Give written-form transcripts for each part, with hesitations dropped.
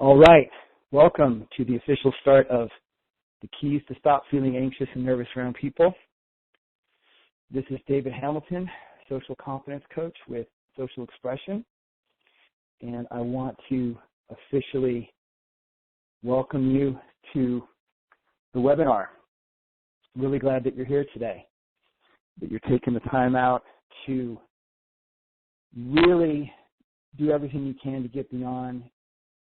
All right, welcome to the official start of the Keys to Stop Feeling Anxious and Nervous Around People. This is David Hamilton, Social Confidence Coach with Social Expression, and I want to officially welcome you to the webinar. Really glad that you're here today, that you're taking the time out to really do everything you can to get beyond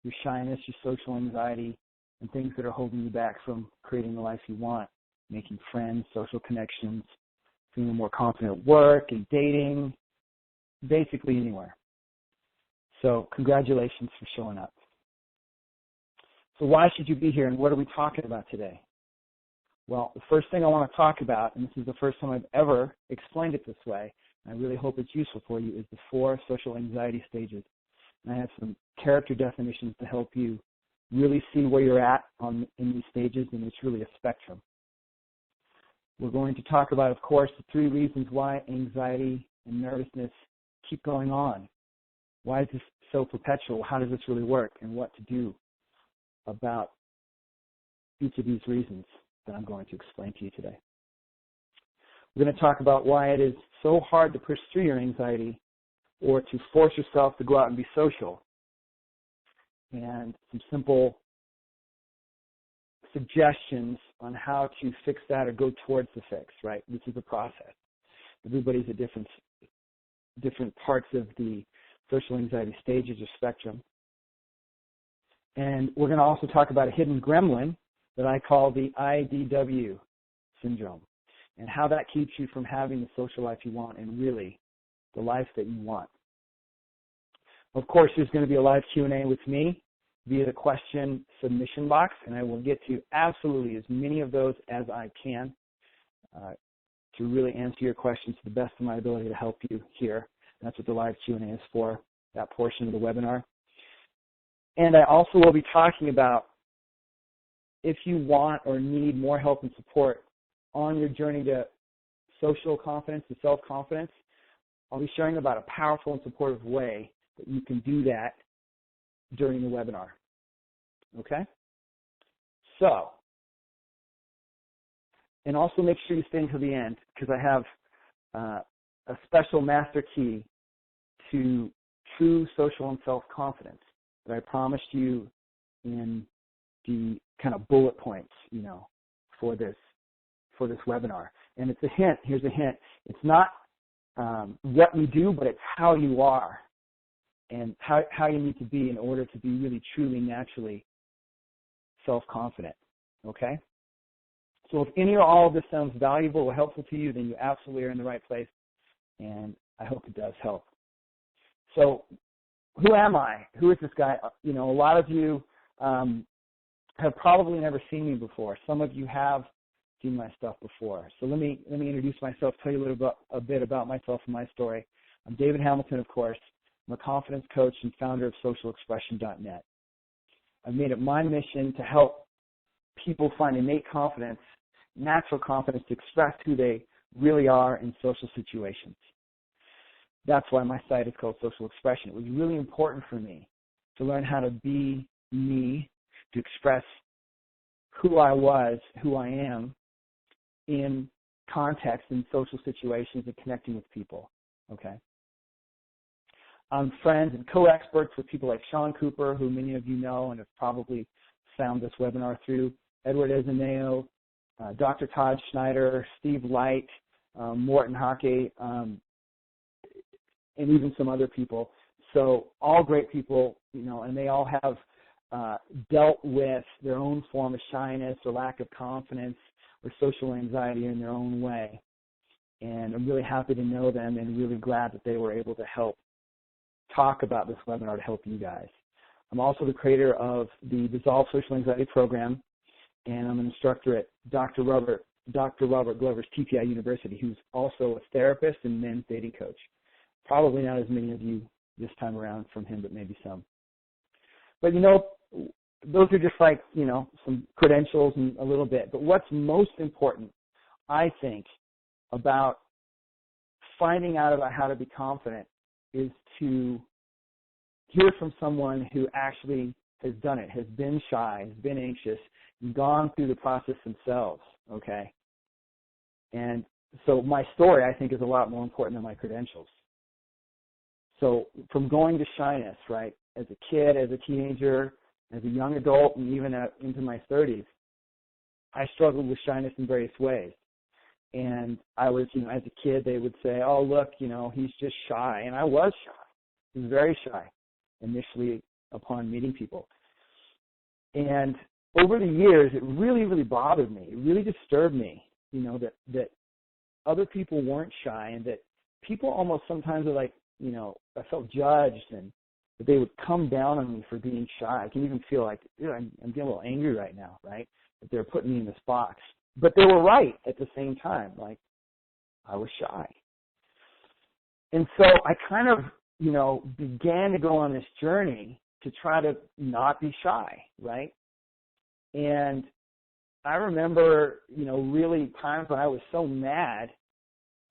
your shyness, your social anxiety, and things that are holding you back from creating the life you want, making friends, social connections, feeling more confident at work and dating, basically anywhere. So congratulations for showing up. So why should you be here, and what are we talking about today? Well, the first thing I want to talk about, and this is the first time I've ever explained it this way, and I really hope it's useful for you, is the 4 social anxiety stages. And I have some character definitions to help you really see where you're at in these stages, and it's really a spectrum. We're going to talk about, of course, the 3 reasons why anxiety and nervousness keep going on. Why is this so perpetual? How does this really work? And what to do about each of these reasons that I'm going to explain to you today. We're going to talk about why it is so hard to push through your anxiety or to force yourself to go out and be social, and some simple suggestions on how to fix that or go towards the fix, right? This is a process. Everybody's at different parts of the social anxiety stages or spectrum. And we're going to also talk about a hidden gremlin that I call the IDW syndrome, and how that keeps you from having the social life you want and really the life that you want. Of course, there's going to be a live Q&A with me via the question submission box, and I will get to absolutely as many of those as I can to really answer your questions to the best of my ability to help you here. That's what the live Q&A is for, that portion of the webinar. And I also will be talking about if you want or need more help and support on your journey to social confidence, to self-confidence. I'll be sharing about a powerful and supportive way that you can do that during the webinar. Okay? So, and also make sure you stay until the end, because I have a special master key to true social and self-confidence that I promised you in the kind of bullet points, for this webinar. And it's a hint. Here's a hint. It's not what you do, but it's how you are and how you need to be in order to be really, truly, naturally self-confident. Okay? So if any or all of this sounds valuable or helpful to you, then you absolutely are in the right place, and I hope it does help. So who am I? Who is this guy? A lot of you have probably never seen me before. Some of you have seen my stuff before. So let me introduce myself, tell you a bit about myself and my story. I'm David Hamilton, of course. I'm a confidence coach and founder of socialexpression.net. I've made it my mission to help people find innate confidence, natural confidence to express who they really are in social situations. That's why my site is called Social Expression. It was really important for me to learn how to be me, to express who I was, who I am, in context, in social situations, and connecting with people, okay? I'm friends and co-experts with people like Sean Cooper, who many of you know and have probably found this webinar through, Edward Ezeneo, Dr. Todd Schneider, Steve Light, Morton Hockey, and even some other people. So all great people, and they all have dealt with their own form of shyness or lack of confidence or social anxiety in their own way. And I'm really happy to know them and really glad that they were able to help talk about this webinar to help you guys. I'm also the creator of the Dissolve Social Anxiety Program, and I'm an instructor at Dr. Robert Glover's TPI University, who's also a therapist and men's dating coach. Probably not as many of you this time around from him, but maybe some. But those are just like, some credentials and a little bit. But what's most important, I think, about finding out about how to be confident is to hear from someone who actually has done it, has been shy, has been anxious, gone through the process themselves, okay? And so my story, I think, is a lot more important than my credentials. So from going to shyness, right, as a kid, as a teenager, as a young adult, and even into my 30s, I struggled with shyness in various ways. And I was, as a kid, they would say, oh, look, he's just shy. And I was shy. I was very shy initially upon meeting people. And over the years, it really, really bothered me. It really disturbed me, that other people weren't shy, and that people almost sometimes are like, I felt judged, and that they would come down on me for being shy. I can even feel like, I'm getting a little angry right now, right, that they're putting me in this box. But they were right at the same time, like I was shy. And so I kind of, began to go on this journey to try to not be shy, right? And I remember, really times when I was so mad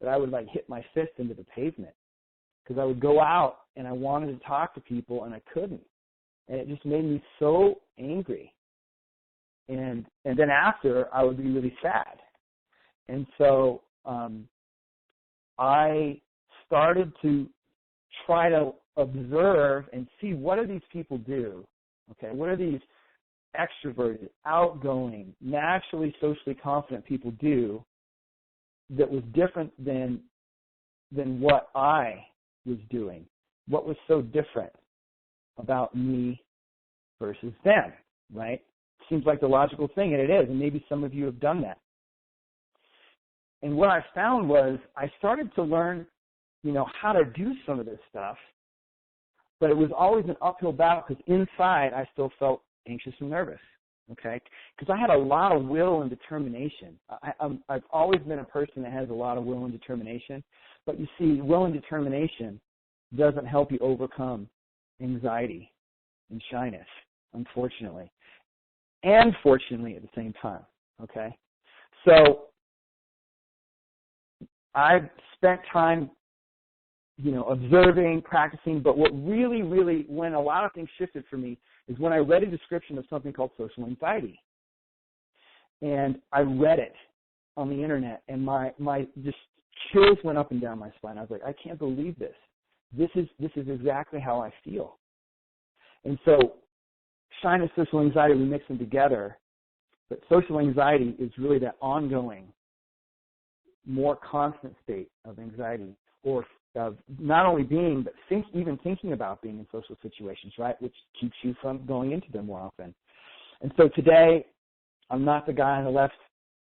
that I would like hit my fist into the pavement, because I would go out and I wanted to talk to people and I couldn't. And it just made me so angry. And then after, I would be really sad. And so I started to try to observe and see, what do these people do? Okay, what are these extroverted, outgoing, naturally socially confident people do that was different than what I was doing? What was so different about me versus them, right? Seems like the logical thing, and it is, and maybe some of you have done that. And what I found was I started to learn, how to do some of this stuff, but it was always an uphill battle, because inside I still felt anxious and nervous, okay? Because I had a lot of will and determination. I've always been a person that has a lot of will and determination, but you see, will and determination doesn't help you overcome anxiety and shyness, unfortunately. And fortunately at the same time, okay? So I've spent time, observing, practicing, but what really, really, when a lot of things shifted for me, is when I read a description of something called social anxiety. And I read it on the internet, and my just chills went up and down my spine. I was like, I can't believe this. This is exactly how I feel. And so shyness, social anxiety, we mix them together, but social anxiety is really that ongoing, more constant state of anxiety, or of not only being, but even thinking about being in social situations, right, which keeps you from going into them more often. And so today, I'm not the guy on the left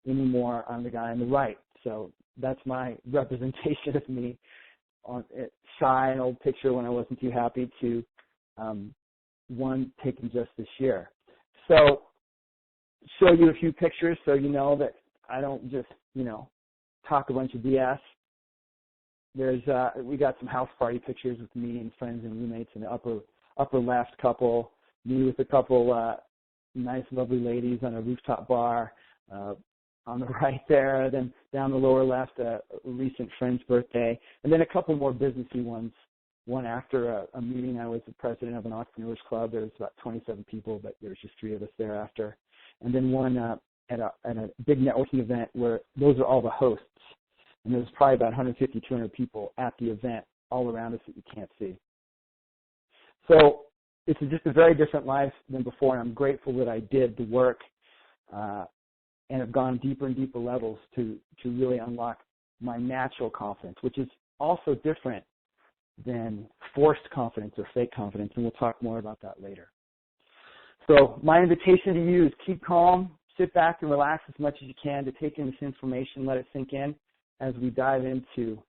anymore, I'm the guy on the right. So that's my representation of me, on shy, an old picture when I wasn't too happy, to one taken just this year. So show you a few pictures so you know that I don't just, talk a bunch of BS. We got some house party pictures with me and friends and roommates in the upper left couple, me with a couple nice, lovely ladies on a rooftop bar on the right there. Then down the lower left, a recent friend's birthday, and then a couple more businessy ones. One after a meeting. I was the president of an entrepreneurs club. There was about 27 people, but there was just 3 of us thereafter. And then one at a big networking event where those are all the hosts. And there's probably about 150, 200 people at the event all around us that you can't see. So it's just a very different life than before, and I'm grateful that I did the work and have gone deeper and deeper levels to really unlock my natural confidence, which is also different than forced confidence or fake confidence, and we'll talk more about that later. So my invitation to you is keep calm, sit back and relax as much as you can to take in this information, let it sink in as we dive into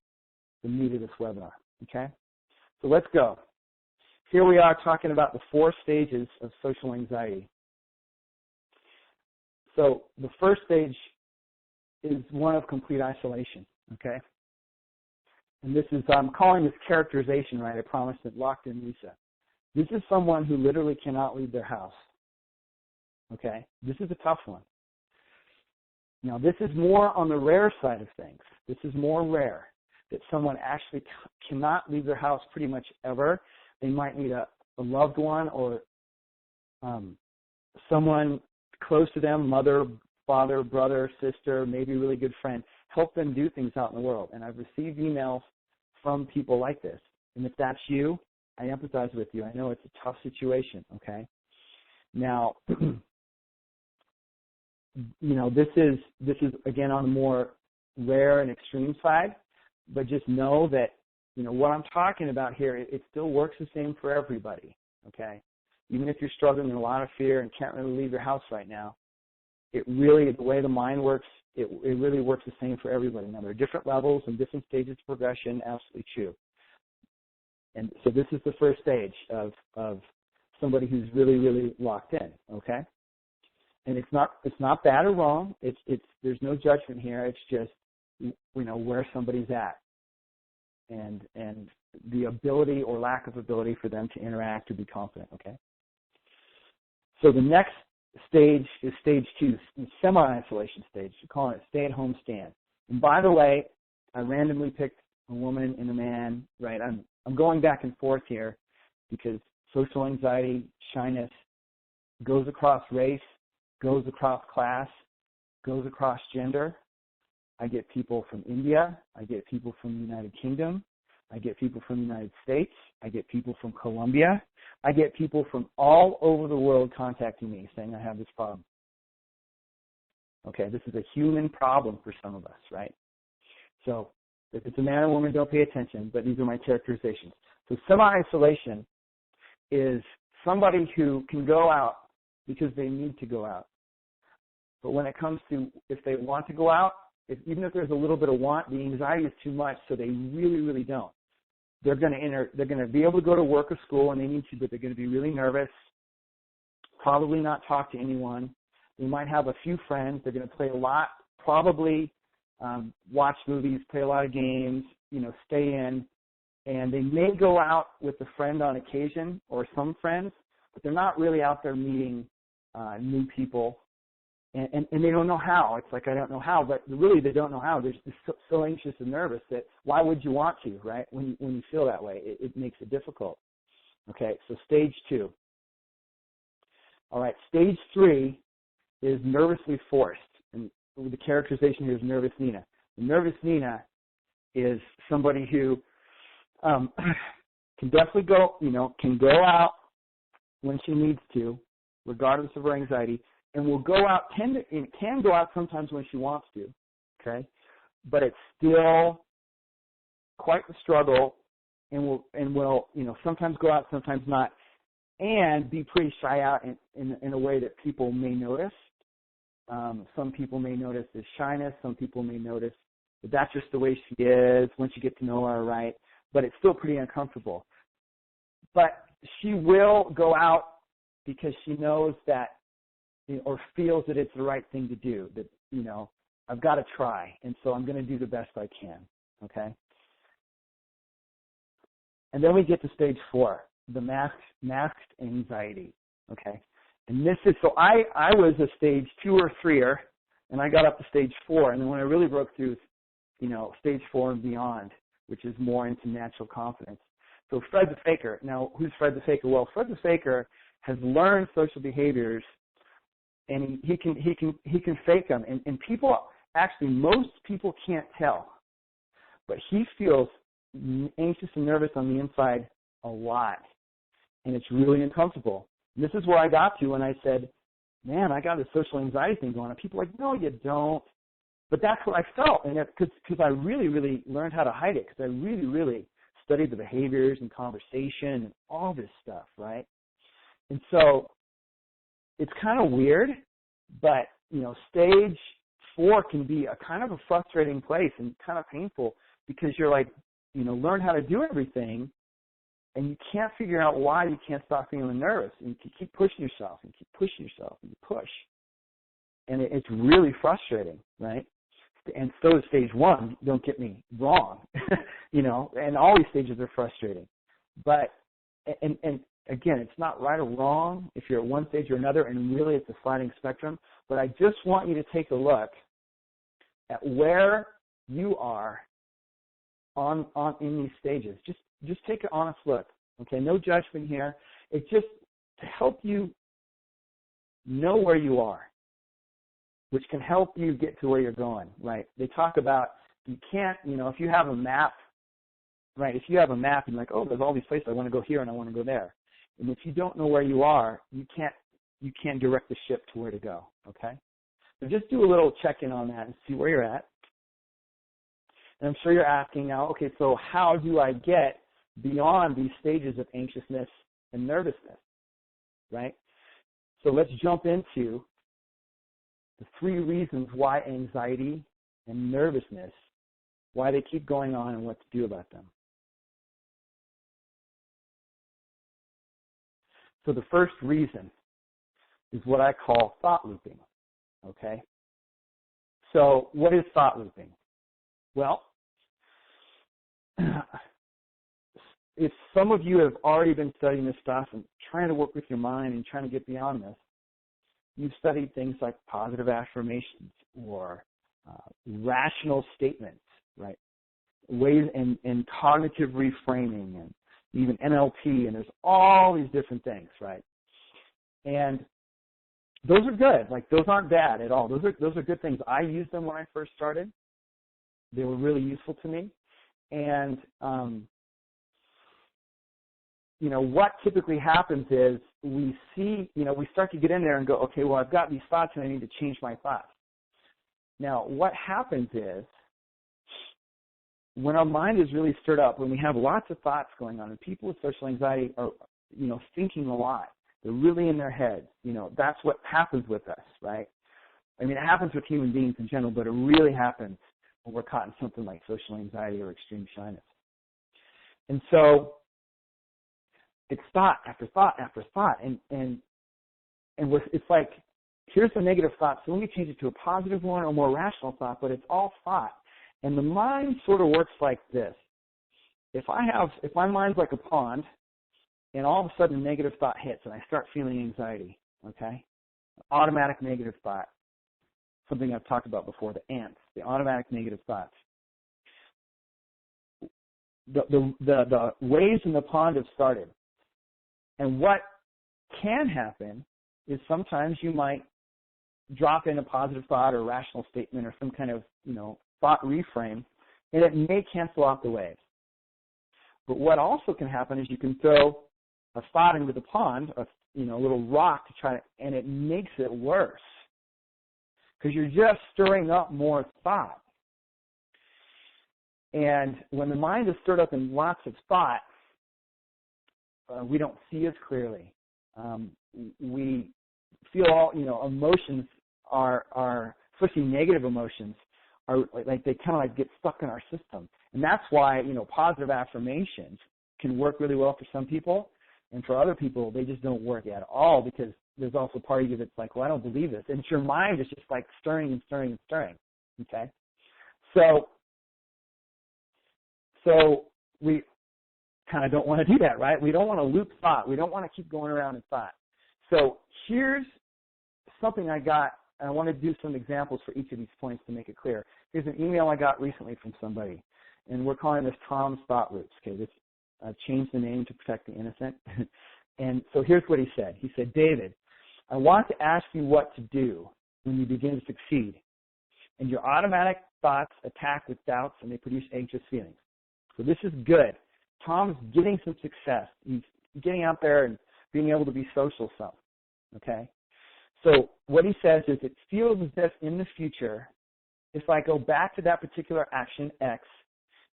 the meat of this webinar, okay? So let's go. Here we are talking about the 4 stages of social anxiety. So the first stage is one of complete isolation, okay? And this is, I'm calling this characterization, right? I promised it, Locked in Lisa. This is someone who literally cannot leave their house, okay? This is a tough one. Now, this is more on the rare side of things. This is more rare, that someone actually cannot leave their house pretty much ever. They might need a loved one or someone close to them, mother, father, brother, sister, maybe a really good friend, help them do things out in the world. And I've received emails from people like this. And if that's you, I empathize with you. I know it's a tough situation, okay? Now, this is again on the more rare and extreme side, but just know that, what I'm talking about here, it still works the same for everybody, okay? Even if you're struggling in a lot of fear and can't really leave your house right now, the way the mind works, it really works the same for everybody. Now, there are different levels and different stages of progression, absolutely true. And so this is the first stage of somebody who's really, really locked in, okay? And it's not bad or wrong. There's no judgment here. It's just, where somebody's at and the ability or lack of ability for them to interact or be confident, okay? So the next stage is stage 2, semi-isolation stage. We're calling it stay-at-home stand. And by the way, I randomly picked a woman and a man, right? I'm going back and forth here because social anxiety, shyness goes across race, goes across class, goes across gender. I get people from India. I get people from the United Kingdom. I get people from the United States. I get people from Colombia. I get people from all over the world contacting me saying I have this problem. Okay, this is a human problem for some of us, right? So if it's a man or woman, don't pay attention, but these are my characterizations. So semi-isolation is somebody who can go out because they need to go out. But when it comes to if they want to go out, even if there's a little bit of want, the anxiety is too much, so they really, really don't. They're going to be able to go to work or school, and they need to, but they're going to be really nervous, probably not talk to anyone. They might have a few friends. They're going to play a lot, probably watch movies, play a lot of games, stay in. And they may go out with a friend on occasion or some friends, but they're not really out there meeting new people. And they don't know how. It's like, I don't know how, but really they don't know how. They're just so anxious and nervous that why would you want to, right? When you feel that way, it makes it difficult. Okay, so stage 2. All right, stage 3 is nervously forced. And the characterization here is nervous Nina. The nervous Nina is somebody who can definitely go, can go out when she needs to, regardless of her anxiety, and will go out, can go out sometimes when she wants to, okay? But it's still quite the struggle and will sometimes go out, sometimes not, and be pretty shy out in a way that people may notice. Some people may notice this shyness. Some people may notice that that's just the way she is once you get to know her, right? But it's still pretty uncomfortable. But she will go out because she knows that, or feels that it's the right thing to do, that, I've got to try, and so I'm going to do the best I can, okay? And then we get to stage 4, the masked anxiety, okay? And this is, so I was a stage 2 or 3er, and I got up to stage 4, and then when I really broke through, stage 4 and beyond, which is more into natural confidence. So Fred the Faker, now who's Fred the Faker? Well, Fred the Faker has learned social behaviors, and he can fake them, and people, actually most people can't tell, but he feels anxious and nervous on the inside a lot, and it's really uncomfortable. And this is where I got to when I said, man, I got this social anxiety thing going on. People are like, no, you don't. But that's what I felt, and because I really, really learned how to hide it, because I really, really studied the behaviors and conversation and all this stuff, right? And so it's kind of weird, but, stage 4 can be a kind of a frustrating place and kind of painful because you're like, learn how to do everything, and you can't figure out why you can't stop feeling nervous. And you keep pushing yourself and keep pushing yourself and you push. And it's really frustrating, right? And so is stage 1, don't get me wrong, and all these stages are frustrating. But, and again, it's not right or wrong if you're at one stage or another, and really it's a sliding spectrum. But I just want you to take a look at where you are in these stages. Just take an honest look. Okay, no judgment here. It's just to help you know where you are, which can help you get to where you're going, right? They talk about you can't, if you have a map, right, if you have a map and you're like, oh, there's all these places, I want to go here and I want to go there. And if you don't know where you are, you can't direct the ship to where to go, okay? So just do a little check-in on that and see where you're at. And I'm sure you're asking now, okay, so how do I get beyond these stages of anxiousness and nervousness, right? So let's jump into the 3 reasons why anxiety and nervousness, why they keep going on and what to do about them. So the first reason is what I call thought looping, okay? So what is thought looping? Well, if some of you have already been studying this stuff and trying to work with your mind and trying to get beyond this, you've studied things like positive affirmations or rational statements, right? Ways and cognitive reframing and even NLP, and there's all these different things, right? And those are good. Like, those aren't bad at all. Those are good things. I used them when I first started. They were really useful to me. And what typically happens is we start to get in there and go, okay, well, I've got these thoughts and I need to change my thoughts. Now, what happens is when our mind is really stirred up, when we have lots of thoughts going on, and people with social anxiety are, thinking a lot. They're really in their heads. That's what happens with us, right? I mean, it happens with human beings in general, but it really happens when we're caught in something like social anxiety or extreme shyness. And so it's thought after thought after thought, and it's like, here's the negative thought, so let me change it to a positive one or more rational thought, but it's all thought. And the mind sort of works like this. If my mind's like a pond, and all of a sudden a negative thought hits and I start feeling anxiety, okay? Automatic negative thought, something I've talked about before, the ants, the automatic negative thoughts. The waves in the pond have started. And what can happen is sometimes you might drop in a positive thought or rational statement or some kind of, thought reframe, and it may cancel out the waves. But what also can happen is you can throw a thought into the pond, a little rock to try to, and it makes it worse because you're just stirring up more thought. And when the mind is stirred up in lots of thought, we don't see as clearly. We feel all, emotions are, especially negative emotions, are like they kind of like get stuck in our system. And that's why, positive affirmations can work really well for some people, and for other people, they just don't work at all because there's also part of you that's like, well, I don't believe this. And it's your mind is just like stirring and stirring and stirring, okay? So we kind of don't want to do that, right? We don't want to loop thought. We don't want to keep going around in thought. So here's something I got. I want to do some examples for each of these points to make it clear. Here's an email I got recently from somebody, and we're calling this Tom's Thought Loops. Okay, this changed the name to protect the innocent. And so here's what he said. He said, David, I want to ask you what to do when you begin to succeed, and your automatic thoughts attack with doubts, and they produce anxious feelings. So this is good. Tom's getting some success. He's getting out there and being able to be social some, okay? So what he says is it feels as if in the future, if I go back to that particular action, X,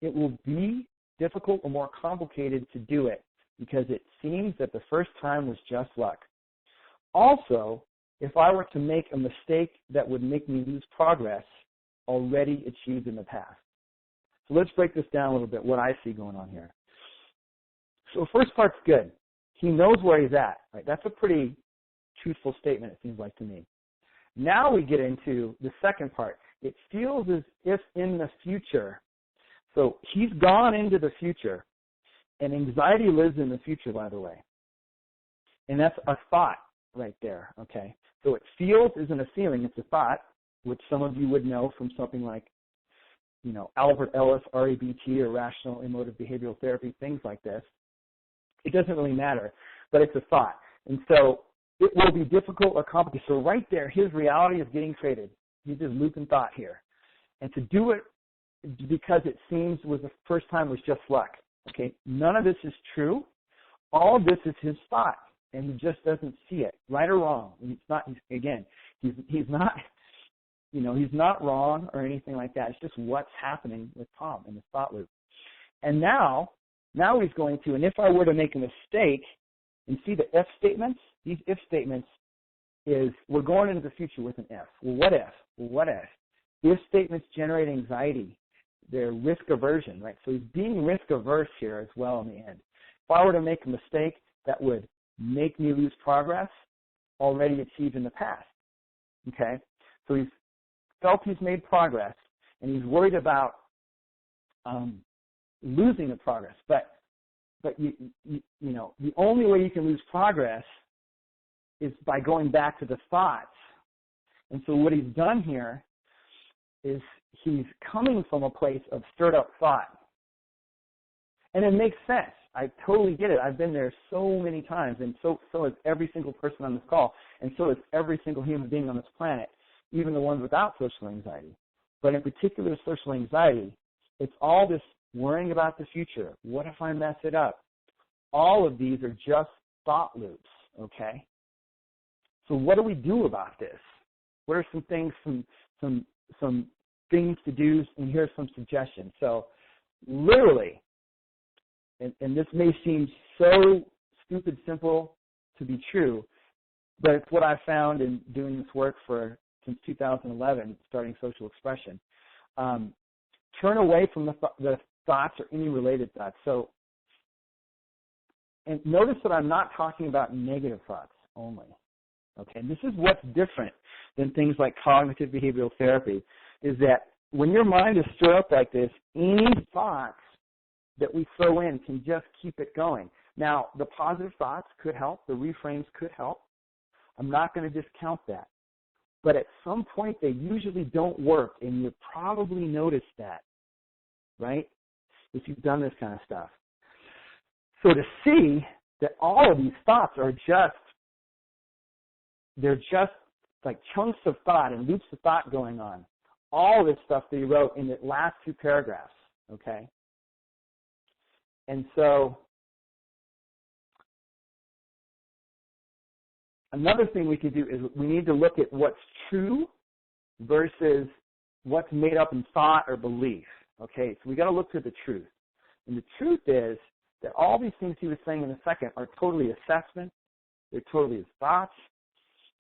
it will be difficult or more complicated to do it because it seems that the first time was just luck. Also, if I were to make a mistake that would make me lose progress already achieved in the past. So let's break this down a little bit, what I see going on here. So the first part's good. He knows where he's at, right? That's a pretty truthful statement, it seems like to me. Now we get into the second part. It feels as if in the future, so he's gone into the future, and anxiety lives in the future, by the way. And that's a thought right there, okay? So it feels isn't a feeling, it's a thought, which some of you would know from something like, Albert Ellis, REBT, or Rational Emotive Behavioral Therapy, things like this. It doesn't really matter, but it's a thought. And so it will be difficult or complicated. So right there, his reality is getting created. He's just looping thought here. And to do it because it seems was the first time was just luck. Okay, none of this is true. All of this is his thought, and he just doesn't see it, right or wrong. He's not not, he's not wrong or anything like that. It's just what's happening with Tom in the thought loop. And now he's going to, and if I were to make a mistake, and see the if statements, these if statements is we're going into the future with an if. Well, what if? Well, what if? If statements generate anxiety. They're risk aversion, right? So he's being risk averse here as well in the end. If I were to make a mistake that would make me lose progress already achieved in the past, okay? So he's felt he's made progress, and he's worried about losing the progress. But you know, the only way you can lose progress is by going back to the thoughts. And so what he's done here is he's coming from a place of stirred up thought. And it makes sense. I totally get it. I've been there so many times, and so is every single person on this call, and so is every single human being on this planet, even the ones without social anxiety. But in particular, social anxiety, it's all this worrying about the future. What if I mess it up? All of these are just thought loops, okay? So what do we do about this? What are some things, some things to do, and here's some suggestions. So literally, and this may seem so stupid simple to be true, but it's what I found in doing this work since 2011, starting social expression. Turn away from the thoughts or any related thoughts. So, and notice that I'm not talking about negative thoughts only. Okay, this is what's different than things like cognitive behavioral therapy, is that when your mind is stirred up like this, any thoughts that we throw in can just keep it going. Now, the positive thoughts could help. The reframes could help. I'm not going to discount that. But at some point, they usually don't work, and you've probably noticed that, right, if you've done this kind of stuff. So to see that all of these thoughts are they're just like chunks of thought and loops of thought going on. All this stuff that he wrote in the last two paragraphs, okay? And so another thing we could do is we need to look at what's true versus what's made up in thought or belief, okay? So we got to look to the truth. And the truth is that all these things he was saying in a second are totally assessment. They're totally his thoughts.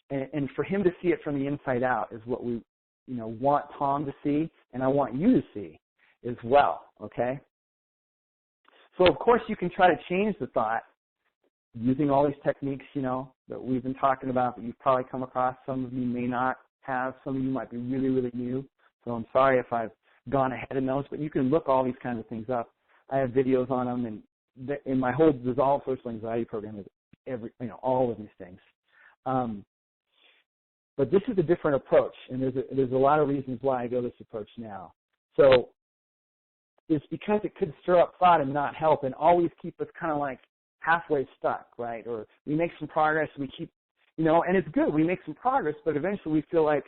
And for him to see it from the inside out is what we, want Tom to see, and I want you to see as well, okay? So, of course, you can try to change the thought using all these techniques, that we've been talking about that you've probably come across. Some of you may not have. Some of you might be really, really new. So I'm sorry if I've gone ahead in those, but you can look all these kinds of things up. I have videos on them, and in my whole Dissolve Social Anxiety program is all of these things. But this is a different approach, and there's a lot of reasons why I go this approach now. So it's because it could stir up thought and not help and always keep us kind of like halfway stuck, right? Or we make some progress, we keep, and it's good. We make some progress, but eventually we feel like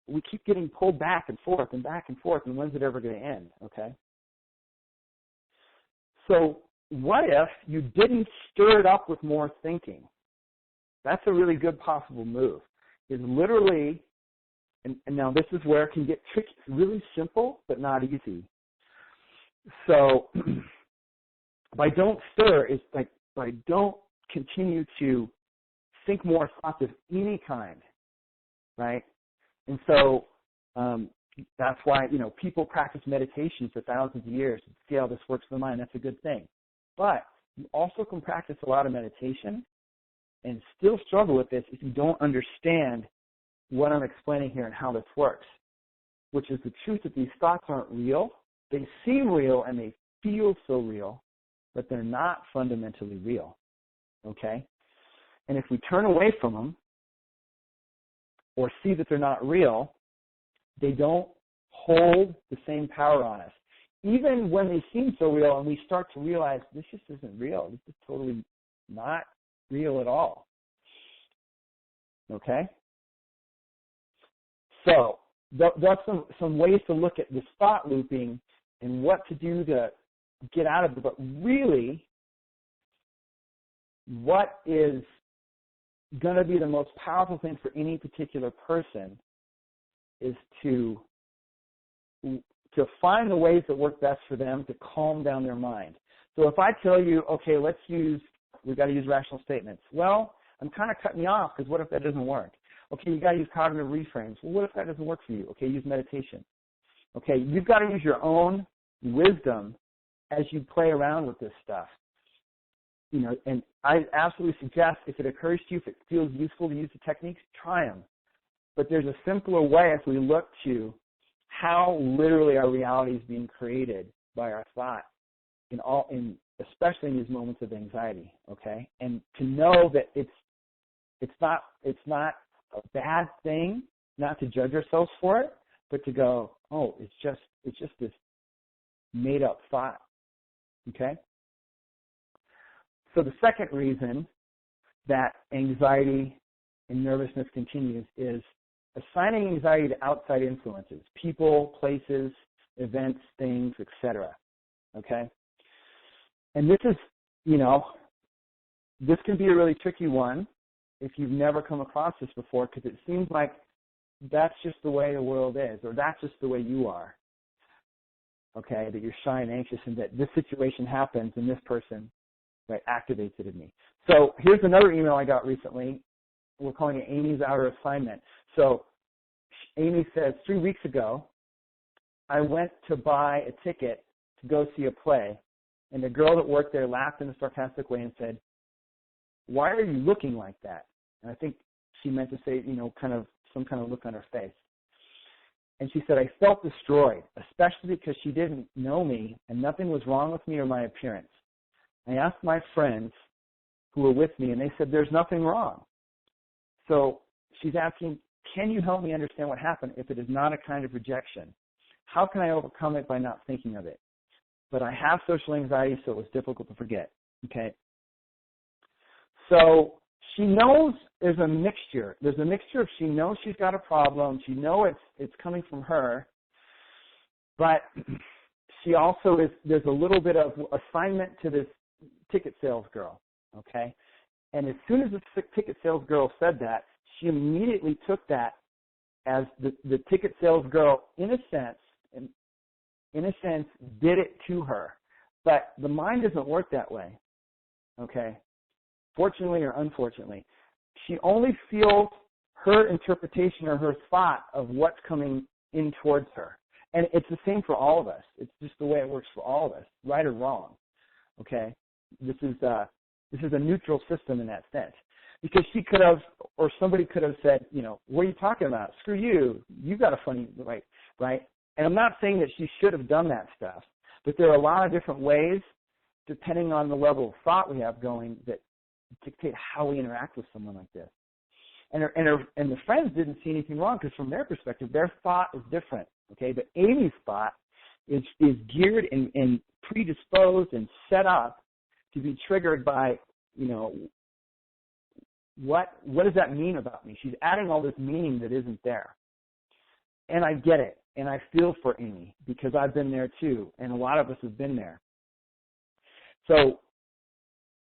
we keep getting pulled back and forth, and when's it ever going to end, okay? So what if you didn't stir it up with more thinking? That's a really good possible move. Is literally, and now this is where it can get tricky. It's really simple, but not easy. So by don't stir, is like by don't continue to think more thoughts of any kind, right? And so that's why, people practice meditation for thousands of years to see how this works in the mind. That's a good thing. But you also can practice a lot of meditation and still struggle with this if you don't understand what I'm explaining here and how this works, which is the truth that these thoughts aren't real. They seem real and they feel so real, but they're not fundamentally real, okay? And if we turn away from them or see that they're not real, they don't hold the same power on us. Even when they seem so real and we start to realize this just isn't real, this is totally not real at all. Okay? So that's some ways to look at this thought looping and what to do to get out of it. But really, what is going to be the most powerful thing for any particular person is to find the ways that work best for them to calm down their mind. So if I tell you, okay, we've got to use rational statements. Well, I'm kind of cutting you off because what if that doesn't work? Okay, you got to use cognitive reframes. Well, what if that doesn't work for you? Okay, use meditation. Okay, you've got to use your own wisdom as you play around with this stuff. You know, and I absolutely suggest if it occurs to you, if it feels useful to use the techniques, try them. But there's a simpler way if we look to how literally our reality is being created by our thought, especially in these moments of anxiety. Okay, and to know that it's not a bad thing not to judge ourselves for it, but to go, oh, it's just this made up thought. Okay. So the second reason that anxiety and nervousness continues is assigning anxiety to outside influences, people, places, events, things, etc. Okay? And this is, this can be a really tricky one if you've never come across this before, because it seems like that's just the way the world is, or that's just the way you are. Okay? That you're shy and anxious, and that this situation happens and this person activates it in me. So here's another email I got recently. We're calling it Amy's Outer Assignment. So Amy says, 3 weeks ago, I went to buy a ticket to go see a play, and the girl that worked there laughed in a sarcastic way and said, "Why are you looking like that?" And I think she meant to say, some kind of look on her face. And she said, "I felt destroyed, especially because she didn't know me and nothing was wrong with me or my appearance. I asked my friends who were with me, and they said there's nothing wrong." So she's asking, can you help me understand what happened if it is not a kind of rejection? How can I overcome it by not thinking of it? But I have social anxiety, so it was difficult to forget. Okay. So she knows there's a mixture. There's a mixture of she knows she's got a problem. She knows it's coming from her. But she also there's a little bit of assignment to this ticket sales girl. Okay. And as soon as the ticket sales girl said that, she immediately took that as the ticket sales girl, in a sense, did it to her. But the mind doesn't work that way, okay? Fortunately or unfortunately. She only feels her interpretation or her thought of what's coming in towards her. And it's the same for all of us. It's just the way it works for all of us, right or wrong, okay? This is a neutral system in that sense. Because she could have, or somebody could have said, what are you talking about? Screw you. You got a funny, right? And I'm not saying that she should have done that stuff, but there are a lot of different ways, depending on the level of thought we have going, that dictate how we interact with someone like this. And the friends didn't see anything wrong, because from their perspective, their thought is different, okay? But Amy's thought is geared and predisposed and set up to be triggered by, what does that mean about me? She's adding all this meaning that isn't there. And I get it, and I feel for Amy, because I've been there too, and a lot of us have been there. So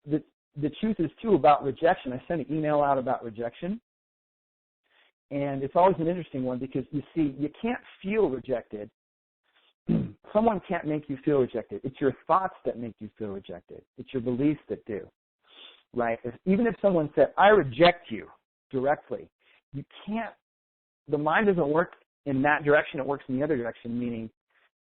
the truth is, too, about rejection. I sent an email out about rejection, and it's always an interesting one, because, you see, you can't feel rejected. Someone can't make you feel rejected. It's your thoughts that make you feel rejected. It's your beliefs that do. Right? Even if someone said, "I reject you," directly, you can't, the mind doesn't work in that direction, it works in the other direction, meaning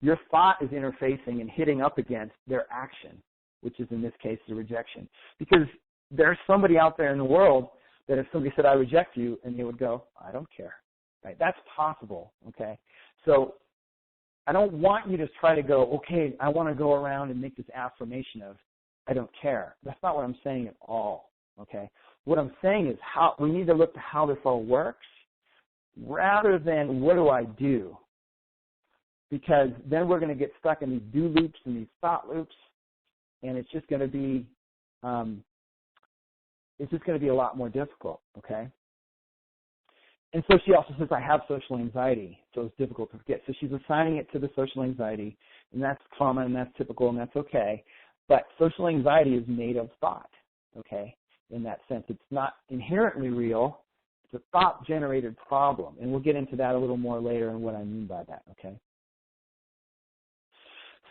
your thought is interfacing and hitting up against their action, which is in this case the rejection. Because there's somebody out there in the world that if somebody said, "I reject you," and they would go, "I don't care." Right? That's possible, okay? So I don't want you to try to go, okay, I want to go around and make this affirmation of, I don't care. That's not what I'm saying at all, okay? What I'm saying is how we need to look to how this all works rather than what do I do? Because then we're going to get stuck in these do loops and these thought loops, and it's just going to be a lot more difficult, okay? And so she also says, I have social anxiety, so it's difficult to forget. So she's assigning it to the social anxiety, and that's common, and that's typical, and that's okay. But social anxiety is made of thought, okay, in that sense. It's not inherently real. It's a thought-generated problem, and we'll get into that a little more later and what I mean by that, okay?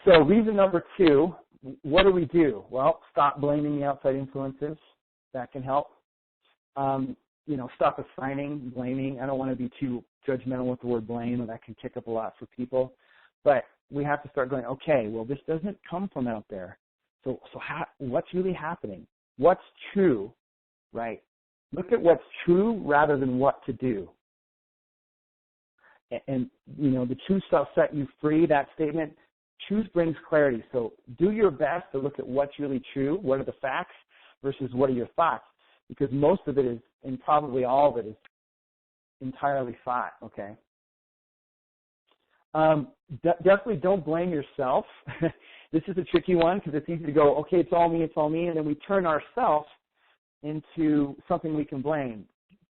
So reason number 2, what do? Well, stop blaming the outside influences. That can help. Stop assigning, blaming. I don't want to be too judgmental with the word blame, and that can kick up a lot for people. But we have to start going, okay, well, this doesn't come from out there. So what's really happening? What's true, right? Look at what's true rather than what to do. And the truth shall set you free, that statement, truth brings clarity. So do your best to look at what's really true, what are the facts, versus what are your thoughts. Because most of it is, and probably all of it is entirely thought, okay? Definitely don't blame yourself. This is a tricky one because it's easy to go, okay, it's all me, and then we turn ourselves into something we can blame.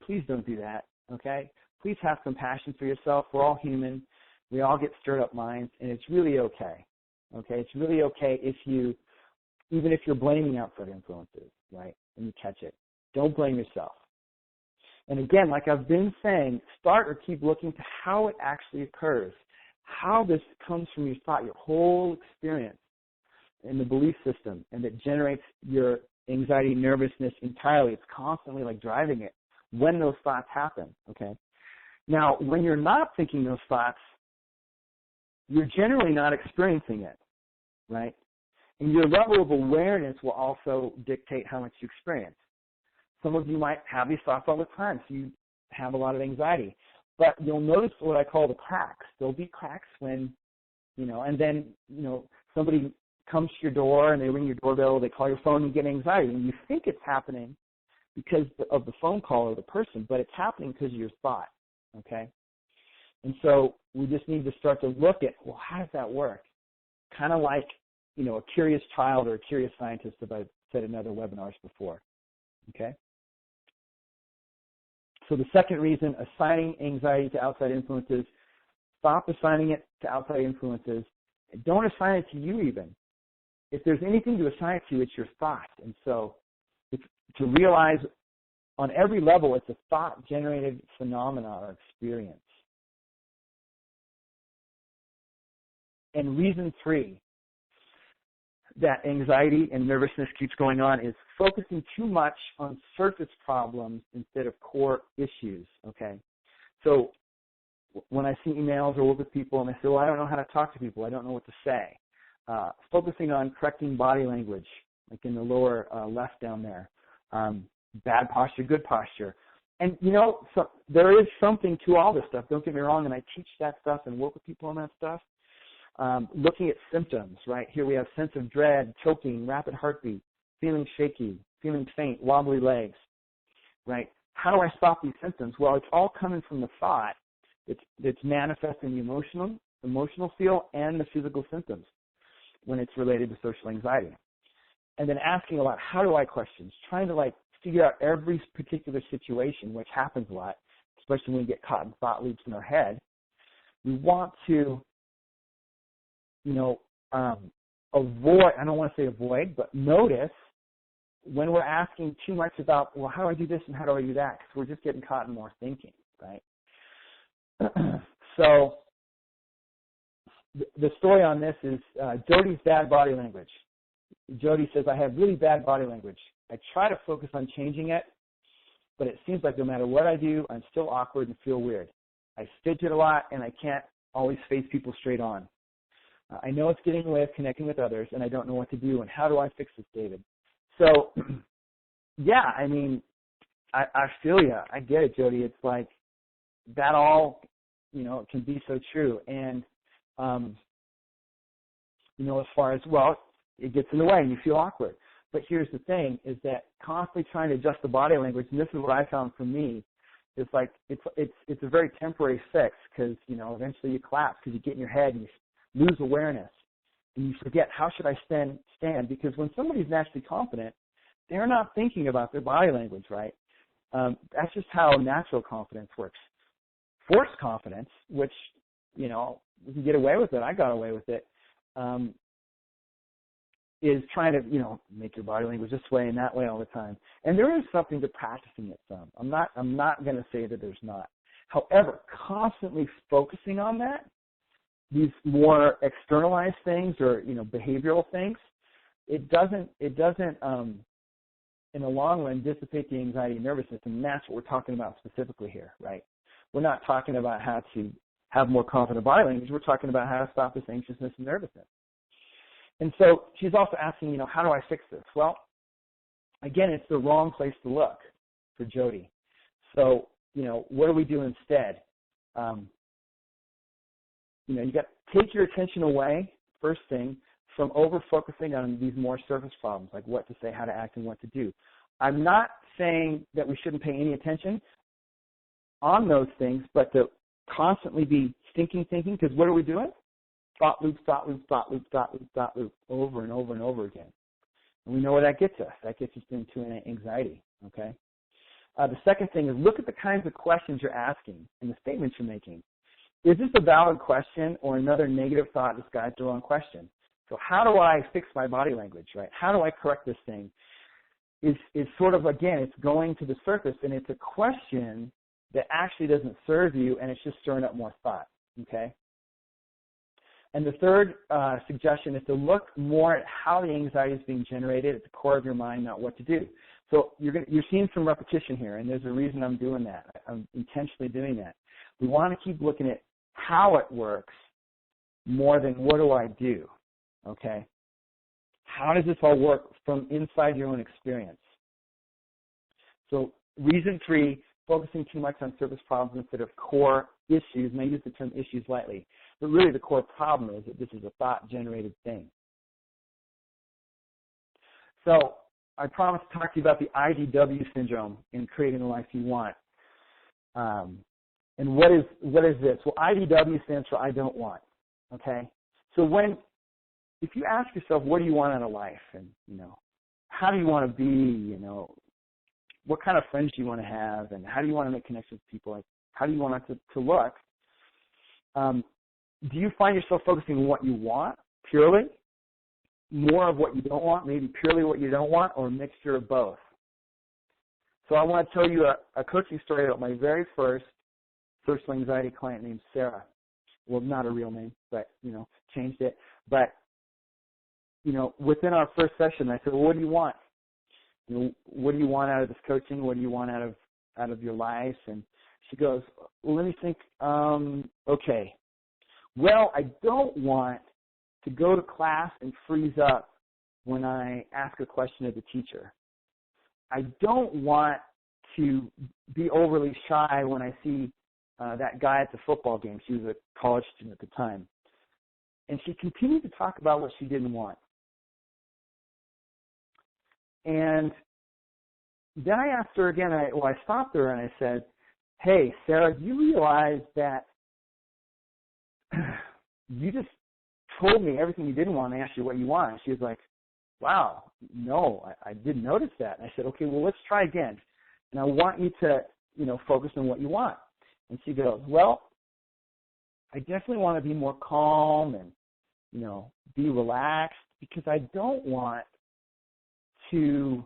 Please don't do that, okay? Please have compassion for yourself. We're all human. We all get stirred up minds, and it's really okay, okay? It's really okay even if you're blaming outside influences, right, and you catch it. Don't blame yourself. And again, like I've been saying, start or keep looking to how it actually occurs, how this comes from your thought, your whole experience in the belief system, and that generates your anxiety, nervousness entirely. It's constantly like driving it when those thoughts happen, okay? Now, when you're not thinking those thoughts, you're generally not experiencing it, right? And your level of awareness will also dictate how much you experience. Some of you might have these thoughts all the time, so you have a lot of anxiety. But you'll notice what I call the cracks. There'll be cracks when, and then, somebody comes to your door and they ring your doorbell, they call your phone, and you get anxiety. And you think it's happening because of the phone call or the person, but it's happening because of your thought, okay? And so we just need to start to look at, well, how does that work? Kind of like, a curious child or a curious scientist, as I've said in other webinars before, okay? So the second reason, assigning anxiety to outside influences, stop assigning it to outside influences. Don't assign it to you even. If there's anything to assign it to, it's your thought. And so to realize on every level it's a thought-generated phenomena or experience. And reason 3 that anxiety and nervousness keeps going on is focusing too much on surface problems instead of core issues, okay? So when I see emails or work with people and they say, well, I don't know how to talk to people, I don't know what to say, focusing on correcting body language, like in the lower left down there, bad posture, good posture. And, so there is something to all this stuff, don't get me wrong, and I teach that stuff and work with people on that stuff. Looking at symptoms, right? Here we have sense of dread, choking, rapid heartbeat, feeling shaky, feeling faint, wobbly legs, right? How do I stop these symptoms? Well, it's all coming from the thought that's manifesting the emotional feel and the physical symptoms when it's related to social anxiety. And then asking a lot, how do I questions, trying to figure out every particular situation, which happens a lot, especially when we get caught in thought loops in our head. We want to avoid, I don't want to say avoid, but notice when we're asking too much about, well, how do I do this and how do I do that? Because we're just getting caught in more thinking, right? So the story on this is Jody's bad body language. Jody says, I have really bad body language. I try to focus on changing it, but it seems like no matter what I do, I'm still awkward and feel weird. I fidget a lot and I can't always face people straight on. I know it's getting in the way of connecting with others, and I don't know what to do, and how do I fix this, David? So, yeah, I mean, I feel you. I get it, Jody. It's like that all, it can be so true. And, as far as, well, it gets in the way and you feel awkward. But here's the thing, is that constantly trying to adjust the body language, and this is what I found for me, is like it's a very temporary fix because, eventually you collapse because you get in your head and you lose awareness, and you forget how should I stand, because when somebody's naturally confident, they're not thinking about their body language, right? That's just how natural confidence works. forced confidence, which, you know, we can get away with it. I got away with it. Is trying to, you know, make your body language this way and that way all the time. And there is something to practicing it some. I'm not going to say that there's not. However, constantly focusing on that, these more externalized things or, you know, behavioral things, it doesn't in the long run dissipate the anxiety and nervous system. And that's what we're talking about specifically here, right? We're not talking about how to have more confident body language. We're talking about how to stop this anxiousness and nervousness. And so she's also asking, you know, how do I fix this? Well, again, it's the wrong place to look for Jody. So, you know, what do we do instead? You know, you got to take your attention away, first thing, from over-focusing on these more surface problems, like what to say, how to act, and what to do. I'm not saying that we shouldn't pay any attention on those things, but to constantly be thinking, because what are we doing? Thought loop, thought loop, thought loop, thought loop, thought loop, over and over and over again. And we know where that gets us. That gets us into an anxiety, okay? The second thing is look at the kinds of questions you're asking and the statements you're making. Is this a valid question or another negative thought disguised the wrong question? So how do I fix my body language, right? How do I correct this thing? It's sort of, again, it's going to the surface, and it's a question that actually doesn't serve you, and it's just stirring up more thought, okay? And the third suggestion is to look more at how the anxiety is being generated at the core of your mind, not what to do. So you're seeing some repetition here, and there's a reason I'm doing that. I'm intentionally doing that. We want to keep looking at how it works more than what do I do, okay? How does this all work from inside your own experience? So reason 3, focusing too much on surface problems instead of core issues. And I use the term issues lightly, but really the core problem is that this is a thought-generated thing. So I promised to talk to you about the IDW syndrome in creating the life you want. And what is this? Well, IDW stands for I don't want, okay? So if you ask yourself, what do you want out of life? And, you know, how do you want to be, you know, what kind of friends do you want to have, and how do you want to make connections with people? Like, how do you want it to look? Do you find yourself focusing on what you want purely, more of what you don't want, maybe purely what you don't want, or a mixture of both? So I want to tell you a coaching story about my very first social anxiety client named Sarah. Well, not a real name, but, you know, changed it. But, you know, within our first session, I said, well, what do you want? You know, what do you want out of this coaching? What do you want out of your life? And she goes, well, let me think. Okay. Well, I don't want to go to class and freeze up when I ask a question of the teacher. I don't want to be overly shy when I see that guy at the football game. She was a college student at the time. And she continued to talk about what she didn't want. And then I asked her again, I stopped her and I said, hey, Sarah, do you realize that you just told me everything you didn't want and I asked you what you want? And she was like, wow, no, I didn't notice that. And I said, okay, well, let's try again. And I want you to, you know, focus on what you want. And she goes, well, I definitely want to be more calm and, you know, be relaxed because I don't want to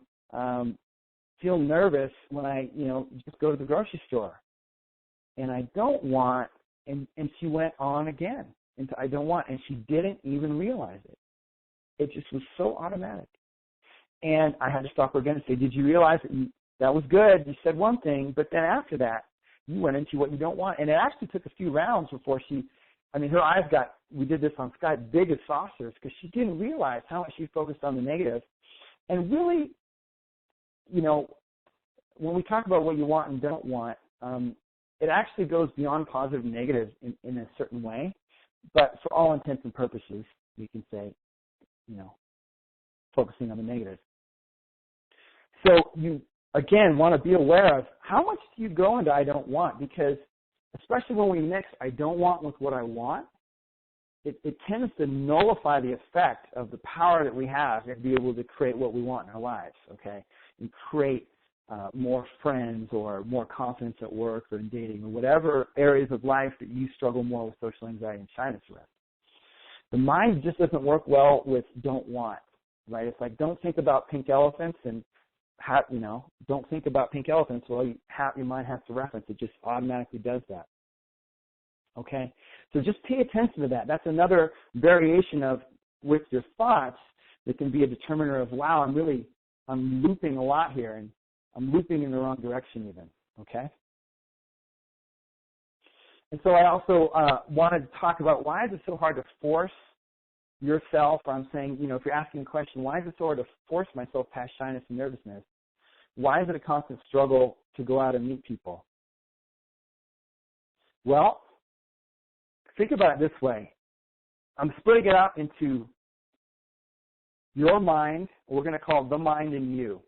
feel nervous when I, you know, just go to the grocery store. And I don't want, and she went on again into I don't want, and she didn't even realize it. It just was so automatic. And I had to stop her again and say, did you realize that was good? You said one thing, but then after that, you went into what you don't want. And it actually took a few rounds before her eyes got, we did this on Skype, big as saucers because she didn't realize how much she focused on the negative. And really, you know, when we talk about what you want and don't want, it actually goes beyond positive and negative in a certain way. But for all intents and purposes, we can say, you know, focusing on the negative. So you, again, want to be aware of how much do you go into I don't want, because especially when we mix I don't want with what I want, it tends to nullify the effect of the power that we have to be able to create what we want in our lives, okay, and create more friends or more confidence at work or in dating or whatever areas of life that you struggle more with social anxiety and shyness with. The mind just doesn't work well with don't want, right? It's like don't think about pink elephants and don't think about pink elephants. Well, your mind has to reference. It just automatically does that. Okay? So just pay attention to that. That's another variation of with your thoughts that can be a determiner of, wow, I'm looping a lot here, and I'm looping in the wrong direction even. Okay? And so I also wanted to talk about why is it so hard to force yourself, or I'm saying, if you're asking a question, why is it so hard to force myself past shyness and nervousness? Why is it a constant struggle to go out and meet people? Well, think about it this way. I'm splitting it up into your mind, we're going to call the mind and you.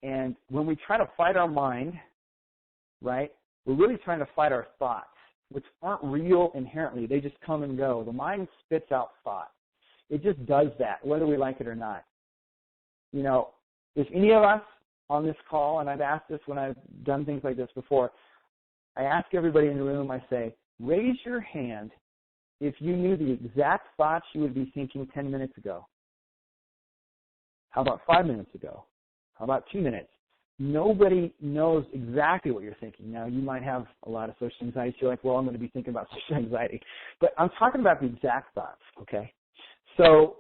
And when we try to fight our mind, right, we're really trying to fight our thoughts, which aren't real inherently. They just come and go. The mind spits out thought. It just does that, whether we like it or not. If any of us on this call, and I've asked this when I've done things like this before, I ask everybody in the room, I say, raise your hand if you knew the exact thoughts you would be thinking 10 minutes ago. How about 5 minutes ago? How about 2 minutes? Nobody knows exactly what you're thinking. Now, you might have a lot of social anxiety. So you're like, well, I'm going to be thinking about social anxiety. But I'm talking about the exact thoughts, okay? So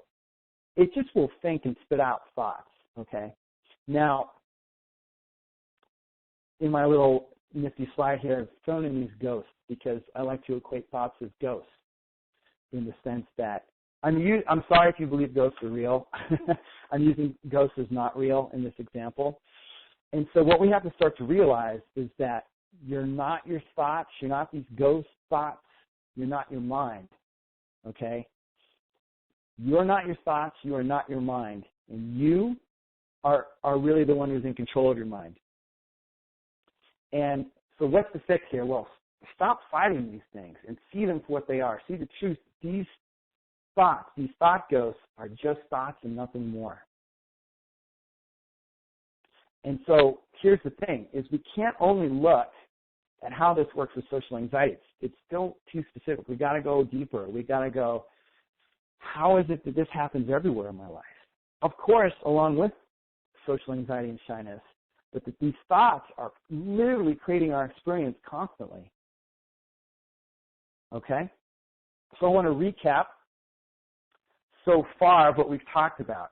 it just will think and spit out thoughts, okay? Now, in my little nifty slide here, I've thrown in these ghosts because I like to equate thoughts as ghosts in the sense that I'm sorry if you believe ghosts are real. I'm using ghosts as not real in this example. And so what we have to start to realize is that you're not your thoughts, you're not these ghost thoughts, you're not your mind, okay? You're not your thoughts, you are not your mind, and you are really the one who's in control of your mind. And so what's the fix here? Well, stop fighting these things and see them for what they are. See the truth. These thoughts, these thought ghosts are just thoughts and nothing more. And so here's the thing, is we can't only look at how this works with social anxiety. It's still too specific. We've got to go deeper. We've got to go, how is it that this happens everywhere in my life? Of course, along with social anxiety and shyness, but that these thoughts are literally creating our experience constantly. Okay? So I want to recap so far what we've talked about.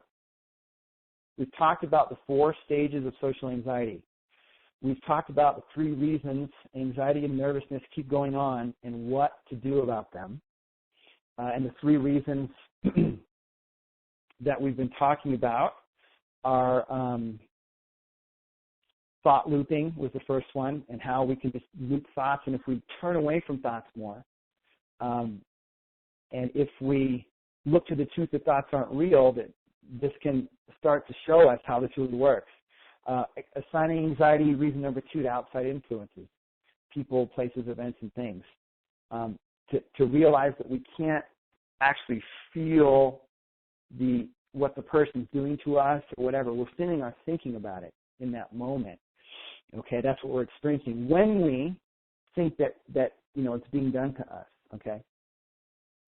We've talked about the 4 stages of social anxiety. We've talked about the 3 reasons anxiety and nervousness keep going on and what to do about them. And the 3 reasons that we've been talking about are thought looping was the first one, and how we can just loop thoughts, and if we turn away from thoughts more, and if we look to the truth that thoughts aren't real, that this can start to show us how this really works. Assigning anxiety, reason number 2, to outside influences, people, places, events, and things. To realize that we can't actually feel what the person's doing to us or whatever. We're feeling our thinking about it in that moment. Okay, that's what we're experiencing when we think that it's being done to us. Okay,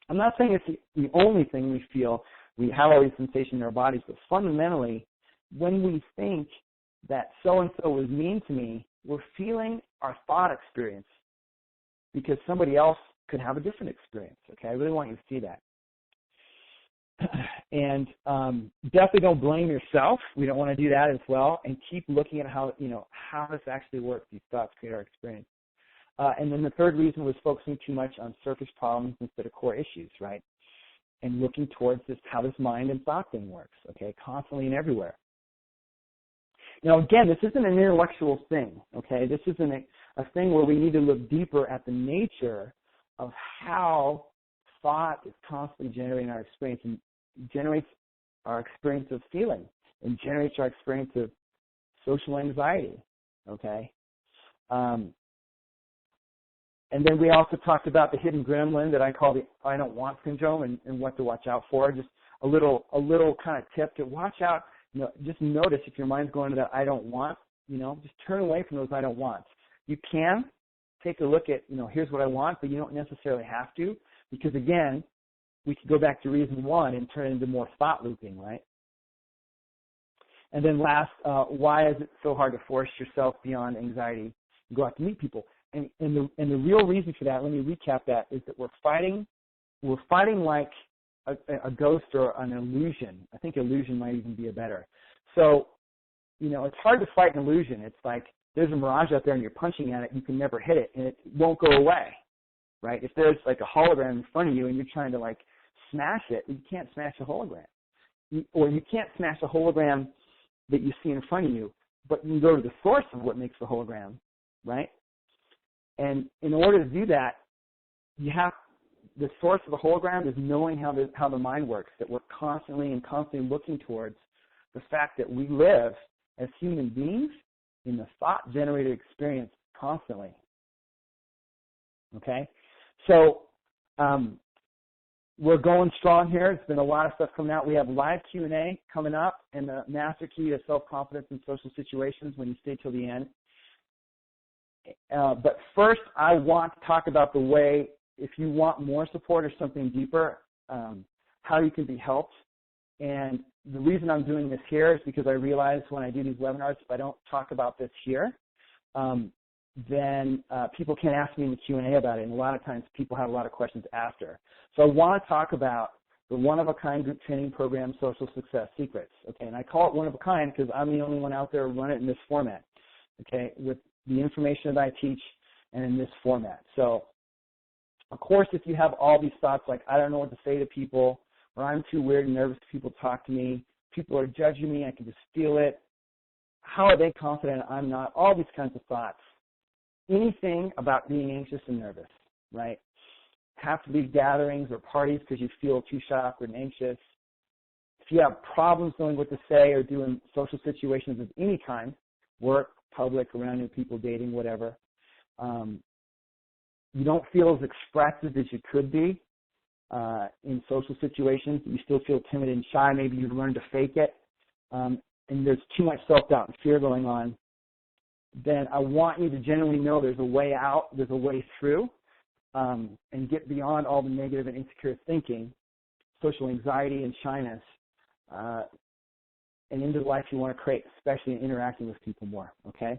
I'm not saying it's the only thing we feel. We have all these sensations in our bodies, but fundamentally, when we think that so-and-so was mean to me, we're feeling our thought experience because somebody else could have a different experience. Okay, I really want you to see that. And definitely don't blame yourself. We don't want to do that as well. And keep looking at how this actually works. These thoughts create our experience. And then the third reason was focusing too much on surface problems instead of core issues, right? And looking towards how this mind and thought thing works, okay, constantly and everywhere. Now, again, this isn't an intellectual thing, okay? This isn't a thing where we need to look deeper at the nature of how thought is constantly generating our experience and generates our experience of feeling and generates our experience of social anxiety, okay? And then we also talked about the hidden gremlin that I call the I don't want syndrome and what to watch out for. Just a little kind of tip to watch out. Just notice if your mind's going to that I don't want just turn away from those I don't want. You can take a look at, here's what I want, but you don't necessarily have to, because again, we could go back to reason one and turn it into more thought looping, right? And then last, why is it so hard to force yourself beyond anxiety and go out to meet people? And the real reason for that, let me recap that, is that we're fighting like a ghost or an illusion. I think illusion might even be a better. So, it's hard to fight an illusion. It's like there's a mirage out there and you're punching at it, you can never hit it, and it won't go away, right? If there's like a hologram in front of you and you're trying to like smash it, you can't smash a hologram. Or you can't smash a hologram that you see in front of you, but you can go to the source of what makes the hologram, right? And in order to do that, the source of the hologram is knowing how the mind works, that we're constantly looking towards the fact that we live as human beings in the thought-generated experience constantly. Okay? So we're going strong here. It's been a lot of stuff coming out. We have live Q&A coming up and the master key to self-confidence in social situations when you stay till the end. But first, I want to talk about the way, if you want more support or something deeper, how you can be helped. And the reason I'm doing this here is because I realize when I do these webinars, if I don't talk about this here, then people can't ask me in the Q&A about it. And a lot of times people have a lot of questions after. So I want to talk about the one-of-a-kind group training program, Social Success Secrets. Okay, and I call it one-of-a-kind because I'm the only one out there who run it in this format, okay, with the information that I teach and in this format. So, of course, if you have all these thoughts like, I don't know what to say to people, or I'm too weird and nervous if people talk to me, people are judging me, I can just feel it, how are they confident I'm not, all these kinds of thoughts. Anything about being anxious and nervous, right? Have to leave gatherings or parties because you feel too shy, awkward, and anxious. If you have problems knowing what to say or doing social situations of any kind, work, public, around new people, dating, whatever, you don't feel as expressive as you could be in social situations, you still feel timid and shy, maybe you've learned to fake it, and there's too much self-doubt and fear going on, then I want you to genuinely know there's a way out, there's a way through, and get beyond all the negative and insecure thinking, social anxiety and shyness, and into the life you want to create, especially in interacting with people more, okay?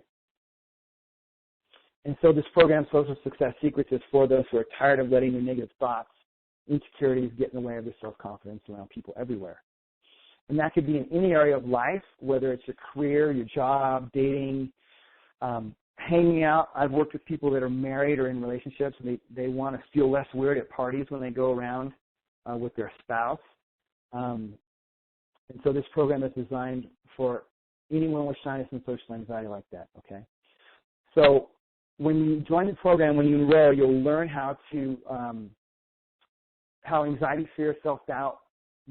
And so this program, Social Success Secrets, is for those who are tired of letting their negative thoughts, insecurities get in the way of their self-confidence around people everywhere. And that could be in any area of life, whether it's your career, your job, dating, hanging out. I've worked with people that are married or in relationships, and they want to feel less weird at parties when they go around with their spouse. And so this program is designed for anyone with shyness and social anxiety like that, okay? So when you join the program, when you enroll, you'll learn how anxiety, fear, self-doubt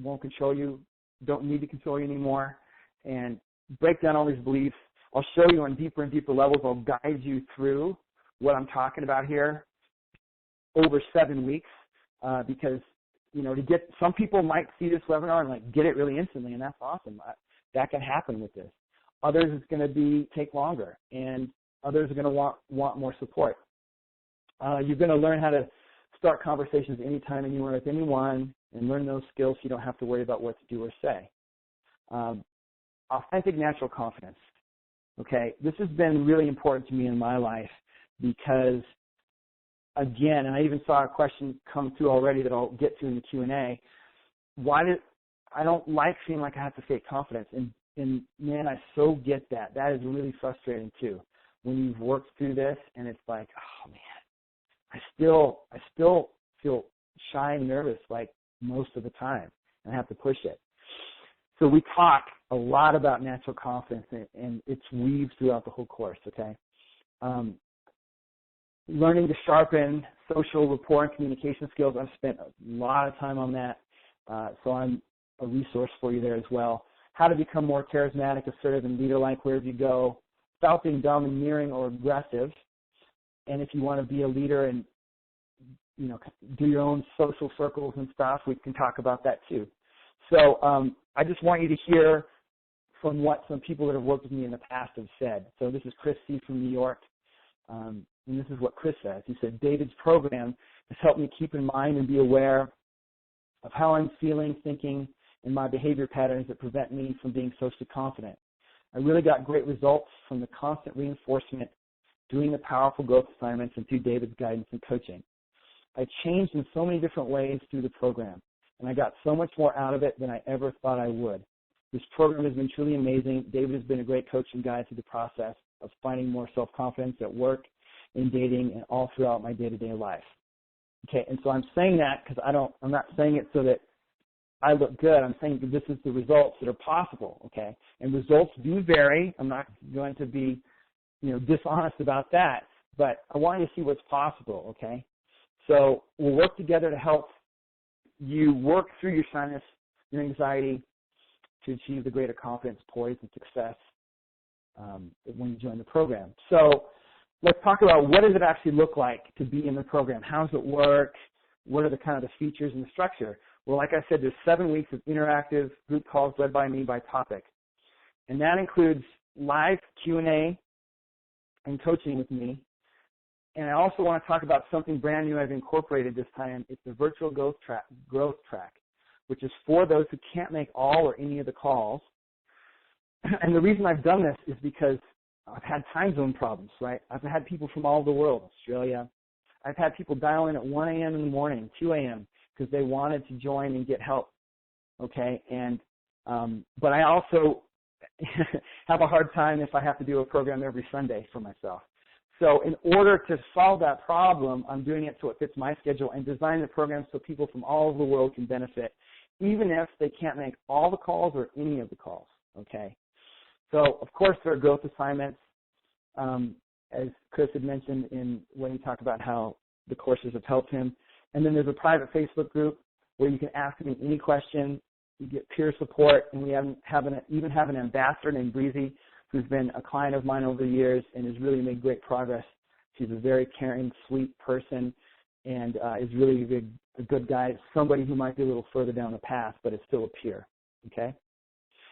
won't control you, don't need to control you anymore, and break down all these beliefs. I'll show you on deeper and deeper levels. I'll guide you through what I'm talking about here over 7 weeks because, to get, some people might see this webinar and like get it really instantly, and that's awesome. That can happen with this. Others, it's going to take longer, and others are going to want more support. You're going to learn how to start conversations anytime, anywhere with anyone, and learn those skills so you don't have to worry about what to do or say. Authentic, natural confidence. Okay, this has been really important to me in my life because, again, and I even saw a question come through already that I'll get to in the Q&A. I don't like feeling like I have to fake confidence, and man, I so get that. That is really frustrating too. When you've worked through this and it's like, oh man, I still feel shy and nervous like most of the time, and I have to push it. So we talk a lot about natural confidence, and it's weaved throughout the whole course, okay? Learning to sharpen social rapport and communication skills. I've spent a lot of time on that, so I'm a resource for you there as well. How to become more charismatic, assertive, and leader-like wherever you go, without being domineering or aggressive. And if you want to be a leader and, do your own social circles and stuff, we can talk about that too. So I just want you to hear from what some people that have worked with me in the past have said. So this is Chris C. from New York, and this is what Chris says. He said, David's program has helped me keep in mind and be aware of how I'm feeling, thinking, and my behavior patterns that prevent me from being socially confident. I really got great results from the constant reinforcement, doing the powerful growth assignments, and through David's guidance and coaching. I changed in so many different ways through the program, and I got so much more out of it than I ever thought I would. This program has been truly amazing. David has been a great coach and guide through the process of finding more self-confidence at work, in dating, and all throughout my day-to-day life. Okay, and so I'm saying that because I'm not saying it so that I look good. I'm saying that this is the results that are possible, okay? And results do vary. I'm not going to be, dishonest about that, but I want you to see what's possible, okay? So we'll work together to help you work through your shyness, your anxiety, to achieve the greater confidence, poise, and success when you join the program. So let's talk about what does it actually look like to be in the program. How does it work? What are the kind of the features and the structure? Well, like I said, there's 7 weeks of interactive group calls led by me by topic. And that includes live Q&A and coaching with me. And I also want to talk about something brand new I've incorporated this time. It's the virtual growth track, which is for those who can't make all or any of the calls. And the reason I've done this is because I've had time zone problems, right? I've had people from all over the world, Australia. I've had people dial in at 1 a.m. in the morning, 2 a.m., because they wanted to join and get help, okay? And but I also have a hard time if I have to do a program every Sunday for myself. So in order to solve that problem, I'm doing it so it fits my schedule and design the program so people from all over the world can benefit, even if they can't make all the calls or any of the calls, okay? So, of course, there are growth assignments, as Chris had mentioned when he talked about how the courses have helped him. And then there's a private Facebook group where you can ask me any question. You get peer support, and we even have an ambassador named Breezy, who's been a client of mine over the years and has really made great progress. She's a very caring, sweet person, and is really a good guy, somebody who might be a little further down the path, but is still a peer, okay?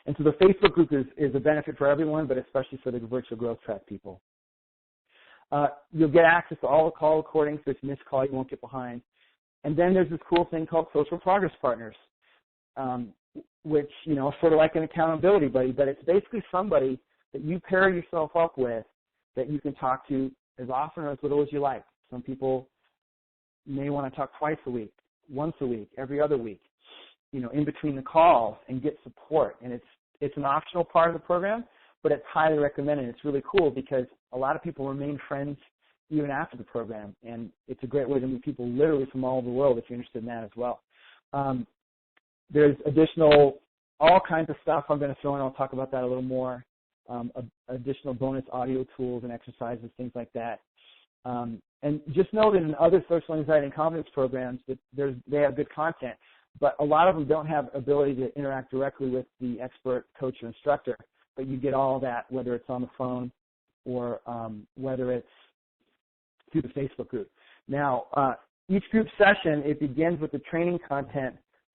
And so the Facebook group is a benefit for everyone, but especially for the virtual growth track people. You'll get access to all the call recordings, so if you miss a call, you won't get behind. And then there's this cool thing called Social Progress Partners, which, is sort of like an accountability buddy, but it's basically somebody that you pair yourself up with that you can talk to as often or as little as you like. Some people may want to talk twice a week, once a week, every other week, in between the calls and get support. And it's an optional part of the program, but it's highly recommended. It's really cool because a lot of people remain friends even after the program, and it's a great way to meet people literally from all over the world if you're interested in that as well. There's all kinds of stuff I'm going to throw in. I'll talk about that a little more. Additional bonus audio tools and exercises, things like that. And just know that in other social anxiety and confidence programs that they have good content, but a lot of them don't have ability to interact directly with the expert coach or instructor, but you get all that, whether it's on the phone or whether it's through the Facebook group. Now, each group session, it begins with the training content,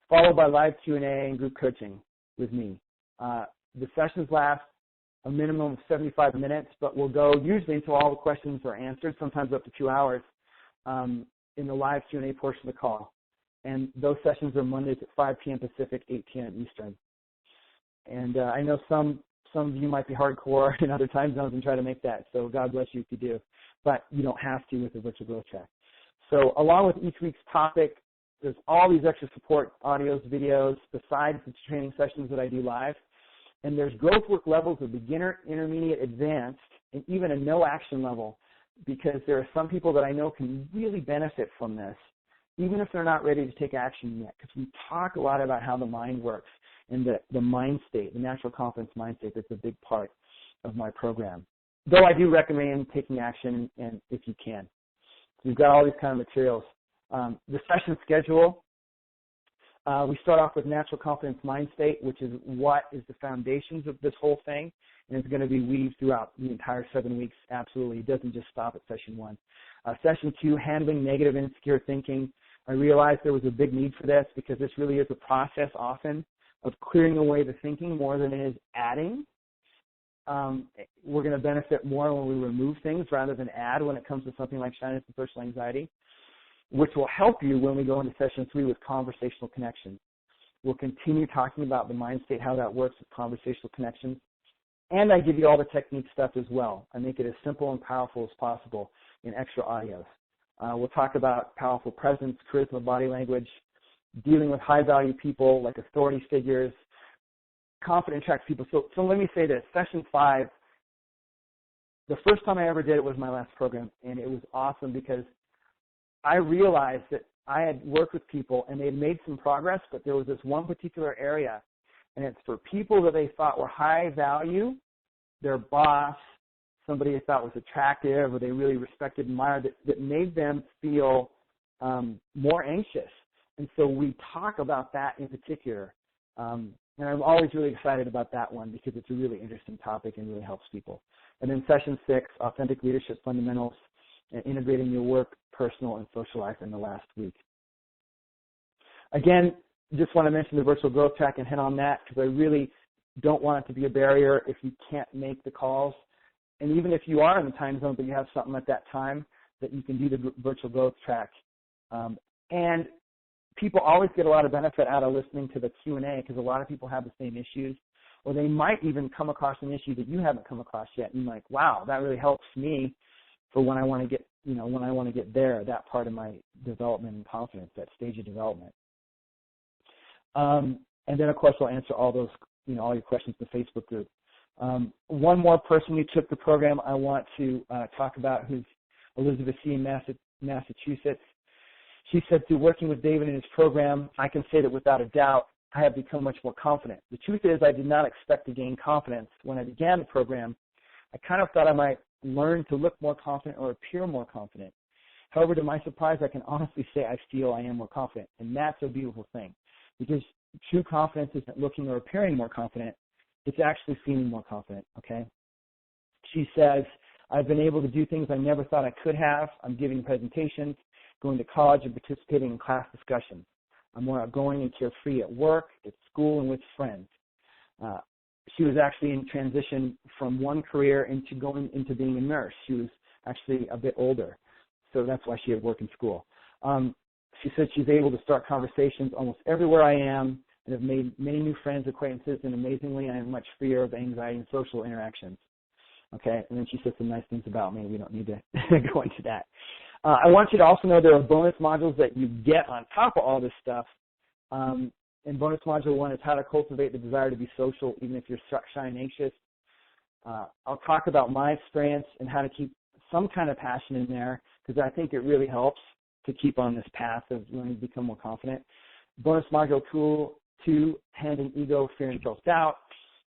followed by live Q&A and group coaching with me. The sessions last a minimum of 75 minutes, but we'll go usually until all the questions are answered, sometimes up to 2 hours in the live Q&A portion of the call. And those sessions are Mondays at 5 p.m. Pacific, 8 p.m. Eastern. And I know some of you might be hardcore in other time zones and try to make that, so God bless you if you do. But you don't have to with the virtual growth track. So along with each week's topic, there's all these extra support audios, videos, besides the training sessions that I do live. And there's growth work levels of beginner, intermediate, advanced, and even a no action level, because there are some people that I know can really benefit from this, even if they're not ready to take action yet, because we talk a lot about how the mind works and the mind state, the natural confidence mind state. That's a big part of my program. Though I do recommend taking action, and if you can. So we've got all these kind of materials. The session schedule, we start off with natural confidence mind state, which is what is the foundations of this whole thing, and it's going to be weaved throughout the entire 7 weeks. Absolutely. It doesn't just stop at session 1. Session 2, handling negative and insecure thinking. I realized there was a big need for this because this really is a process often of clearing away the thinking more than it is adding. We're going to benefit more when we remove things rather than add when it comes to something like shyness and social anxiety, which will help you when we go into session 3 with conversational connections. We'll continue talking about the mind state, how that works with conversational connections, and I give you all the technique stuff as well. I make it as simple and powerful as possible in extra audios. We'll talk about powerful presence, charisma, body language, dealing with high-value people like authority figures, confident, attractive people. So let me say this. Session 5, the first time I ever did it was my last program, and it was awesome because I realized that I had worked with people, and they had made some progress, but there was this one particular area, and it's for people that they thought were high value, their boss, somebody they thought was attractive or they really respected and admired, that made them feel more anxious. And so we talk about that in particular. And I'm always really excited about that one because it's a really interesting topic and really helps people. And then session 6, authentic leadership fundamentals and integrating your work, personal, and social life in the last week. Again, just want to mention the virtual growth track and hit on that because I really don't want it to be a barrier if you can't make the calls. And even if you are in the time zone but you have something at that time, that you can do the virtual growth track. And people always get a lot of benefit out of listening to the Q&A because a lot of people have the same issues, or they might even come across an issue that you haven't come across yet. And you're like, wow, that really helps me for when I want to get, when I want to get there, that part of my development and confidence, that stage of development. And then, of course, I'll answer all those, all your questions in the Facebook group. One more person who took the program I want to talk about, who's Elizabeth C. in Massachusetts. She said, through working with David in his program, I can say that without a doubt, I have become much more confident. The truth is, I did not expect to gain confidence. When I began the program, I kind of thought I might learn to look more confident or appear more confident. However, to my surprise, I can honestly say I feel I am more confident, and that's a beautiful thing. Because true confidence isn't looking or appearing more confident. It's actually feeling more confident, okay? She says, I've been able to do things I never thought I could have. I'm giving presentations, going to college, and participating in class discussions. I'm more outgoing and carefree at work, at school, and with friends. She was actually in transition from one career into going into being a nurse. She was actually a bit older, so that's why she had work in school. She said she's able to start conversations almost everywhere I am and have made many new friends, acquaintances, and amazingly, I am much freer of anxiety and social interactions. Okay, and then she said some nice things about me. We don't need to go into that. I want you to also know there are bonus modules that you get on top of all this stuff. And bonus module 1 is how to cultivate the desire to be social even if you're shy and anxious. I'll talk about my experience and how to keep some kind of passion in there because I think it really helps to keep on this path of learning to become more confident. Bonus module 2, handling ego, fear, and self-doubt.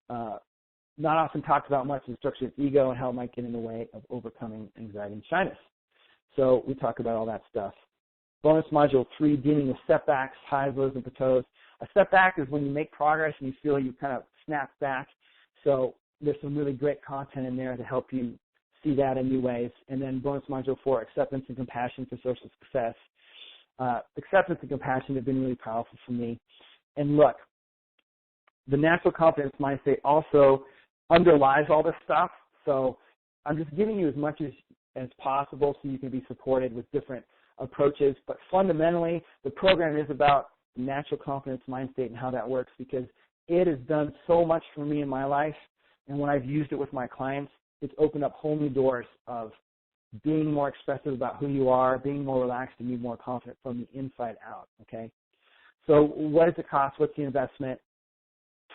Not often talked about much in structure of ego and how it might get in the way of overcoming anxiety and shyness. So we talk about all that stuff. Bonus module 3, dealing with setbacks, highs, lows, and plateaus. A setback is when you make progress and you feel you kind of snap back. So there's some really great content in there to help you see that in new ways. And then bonus module 4, acceptance and compassion for social success. Acceptance and compassion have been really powerful for me. And look, the natural confidence mindset also underlies all this stuff. So I'm just giving you as much as possible so you can be supported with different approaches. But fundamentally, the program is about natural confidence mind state and how that works because it has done so much for me in my life. And when I've used it with my clients, it's opened up whole new doors of being more expressive about who you are, being more relaxed, and being more confident from the inside out, okay? So what does it cost? What's the investment?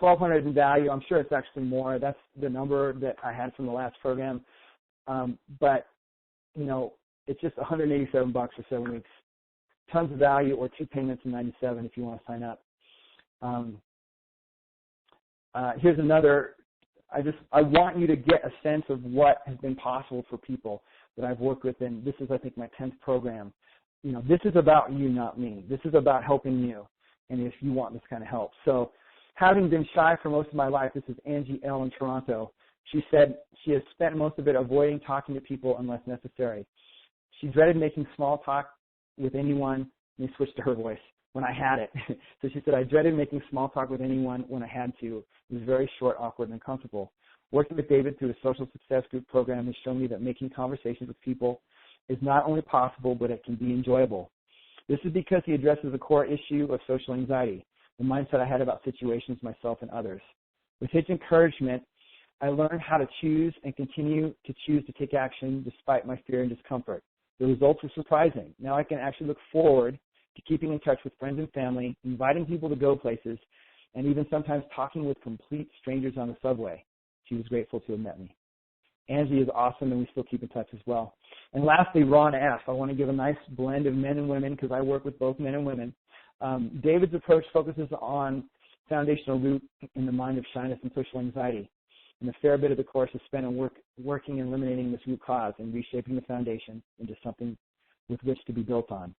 $1,200 in value. I'm sure it's actually more. That's the number that I had from the last program. But, it's just $187 for 7 weeks. Tons of value, or 2 payments in $97 if you want to sign up. Here's another. I want you to get a sense of what has been possible for people that I've worked with, and this is, I think, my 10th program. This is about you, not me. This is about helping you, and if you want this kind of help. So having been shy for most of my life, this is Angie L. in Toronto. She said she has spent most of it avoiding talking to people unless necessary. She dreaded making small talk with anyone, and they switched to her voice. when I had it. So she said, I dreaded making small talk with anyone when I had to. It was very short, awkward, and uncomfortable. Working with David through the Social Success Group program has shown me that making conversations with people is not only possible, but it can be enjoyable. This is because he addresses a core issue of social anxiety, the mindset I had about situations, myself, and others. With his encouragement, I learned how to choose and continue to choose to take action despite my fear and discomfort. The results were surprising. Now I can actually look forward to keeping in touch with friends and family, inviting people to go places, and even sometimes talking with complete strangers on the subway. She was grateful to have met me. Angie is awesome, and we still keep in touch as well. And lastly, Ron F. I want to give a nice blend of men and women because I work with both men and women. David's approach focuses on foundational root in the mind of shyness and social anxiety. And a fair bit of the course is spent on working and eliminating this root cause and reshaping the foundation into something with which to be built on.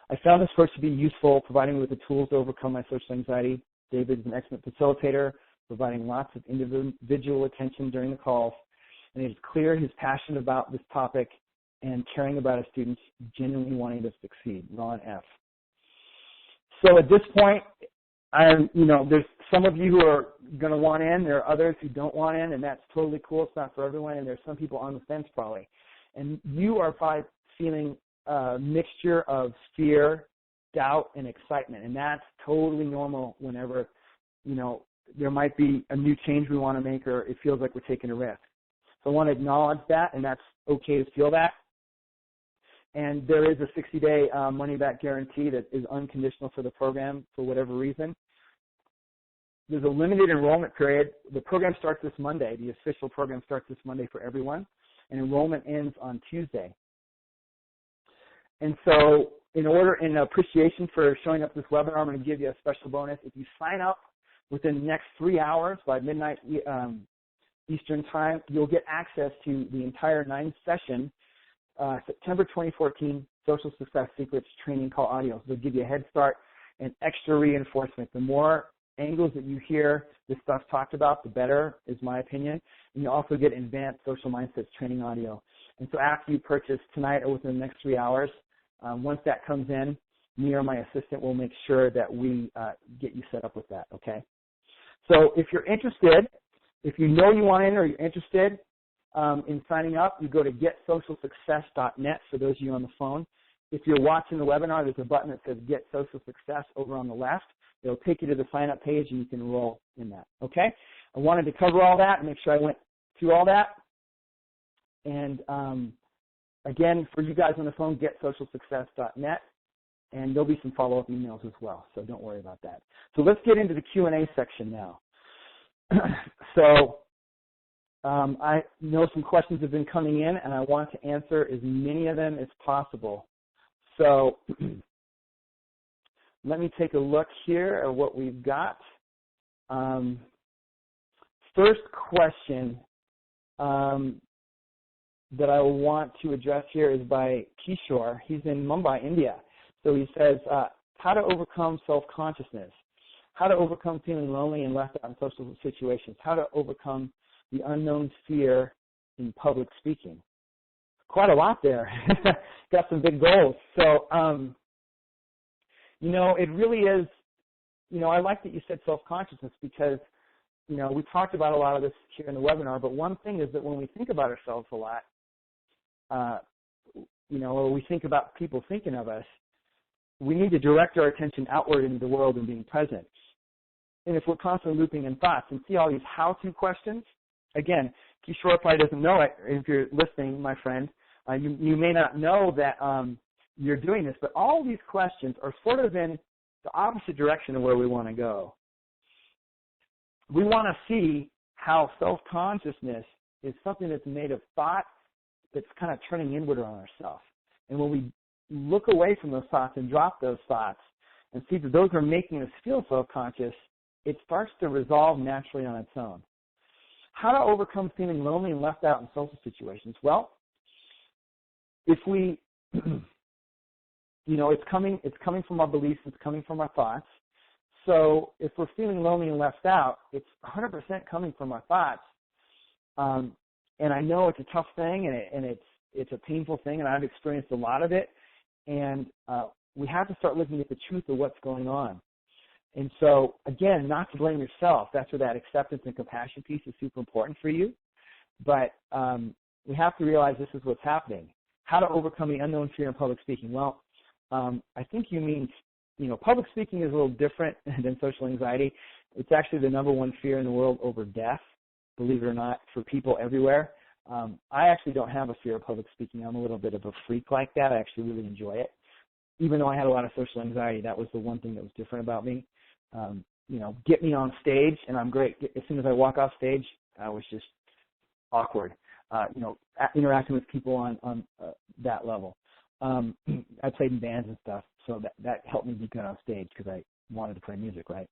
I found this course to be useful, providing me with the tools to overcome my social anxiety. David is an excellent facilitator, providing lots of individual attention during the calls, and it is clear his passion about this topic and caring about his students, genuinely wanting to succeed. Ron F. So at this point, there's some of you who are going to want in. There are others who don't want in, and that's totally cool. It's not for everyone, and there's some people on the fence probably. And you are probably feeling a mixture of fear, doubt, and excitement, and that's totally normal whenever, there might be a new change we want to make or it feels like we're taking a risk. So I want to acknowledge that, and that's okay to feel that. And there is a 60-day money-back guarantee that is unconditional for the program for whatever reason. There's a limited enrollment period. The program starts this Monday. The official program starts this Monday for everyone, and enrollment ends on Tuesday. And so in appreciation for showing up this webinar, I'm going to give you a special bonus. If you sign up within the next 3 hours by midnight Eastern Time, you'll get access to the entire 9-session September 2014 Social Success Secrets training call audio. So they'll give you a head start and extra reinforcement. The more angles that you hear this stuff talked about, the better, is my opinion. And you also get advanced social mindsets training audio. And so after you purchase tonight or within the next 3 hours, once that comes in, me or my assistant will make sure that we get you set up with that, okay? So if you're interested, if you know you want in or you're interested in signing up, you go to getsocialsuccess.net for those of you on the phone. If you're watching the webinar, there's a button that says Get Social Success over on the left. It'll take you to the sign-up page, and you can enroll in that, okay? I wanted to cover all that and make sure I went through all that. And, again, for you guys on the phone, getsocialsuccess.net, and there'll be some follow-up emails as well, so don't worry about that. So let's get into the Q&A section now. So I know some questions have been coming in, and I want to answer as many of them as possible. So let me take a look here at what we've got. First question that I want to address here is by Kishore. He's in Mumbai, India. So he says, how to overcome self-consciousness, how to overcome feeling lonely and left out in social situations, how to overcome the unknown fear in public speaking. Quite a lot there. Got some big goals. So, it really is, I like that you said self-consciousness because, we talked about a lot of this here in the webinar, but one thing is that when we think about ourselves a lot, or we think about people thinking of us, we need to direct our attention outward into the world and being present. And if we're constantly looping in thoughts and see all these how-to questions, again, Kishore probably doesn't know it. If you're listening, my friend, you may not know that you're doing this, but all these questions are sort of in the opposite direction of where we want to go. We want to see how self-consciousness is something that's made of thought that's kind of turning inward on ourselves. And when we look away from those thoughts and drop those thoughts and see that those are making us feel self-conscious, it starts to resolve naturally on its own. How to overcome feeling lonely and left out in social situations? Well, if we, it's coming from our beliefs, it's coming from our thoughts. So if we're feeling lonely and left out, it's 100% coming from our thoughts. And I know it's a tough thing, and it's a painful thing, and I've experienced a lot of it. And we have to start looking at the truth of what's going on. And so, again, not to blame yourself. That's where that acceptance and compassion piece is super important for you. But we have to realize this is what's happening. How to overcome the unknown fear in public speaking. Well, I think you mean, public speaking is a little different than social anxiety. It's actually the number one fear in the world over death, believe it or not, for people everywhere. I actually don't have a fear of public speaking. I'm a little bit of a freak like that. I actually really enjoy it. Even though I had a lot of social anxiety, that was the one thing that was different about me. Get me on stage, and I'm great. As soon as I walk off stage, I was just awkward. Interacting with people on that level. I played in bands and stuff, so that helped me be good on stage because I wanted to play music, right?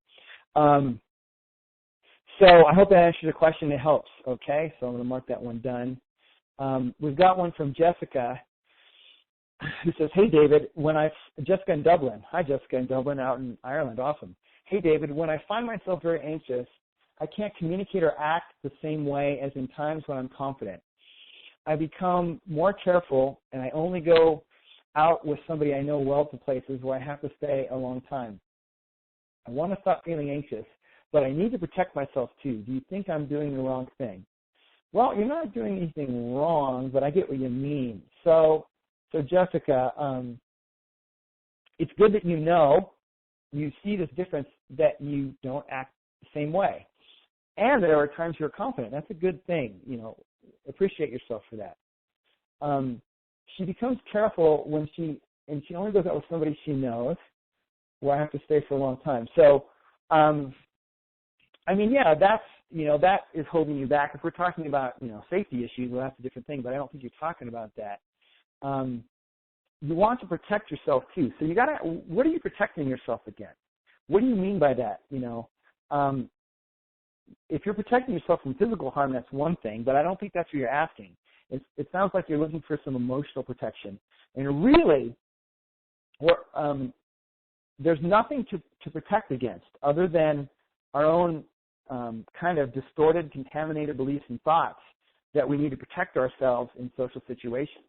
So I hope that answers your question. It helps, okay? So I'm going to mark that one done. We've got one from Jessica who says, hey, David, Jessica in Dublin. Hi, Jessica in Dublin out in Ireland. Awesome. Hey, David, when I find myself very anxious, I can't communicate or act the same way as in times when I'm confident. I become more careful, and I only go out with somebody I know well to places where I have to stay a long time. I want to stop feeling anxious, but I need to protect myself too. Do you think I'm doing the wrong thing? Well, you're not doing anything wrong, but I get what you mean. So Jessica, it's good that you see this difference that you don't act the same way. And there are times you're confident. That's a good thing. Appreciate yourself for that. She becomes careful when she only goes out with somebody she knows where I have to stay for a long time. So, that is holding you back. If we're talking about, safety issues, well, that's a different thing, but I don't think you're talking about that. You want to protect yourself too. So what are you protecting yourself against? What do you mean by that? If you're protecting yourself from physical harm, that's one thing, but I don't think that's what you're asking. It sounds like you're looking for some emotional protection. And really, there's nothing to protect against other than our own kind of distorted, contaminated beliefs and thoughts that we need to protect ourselves in social situations,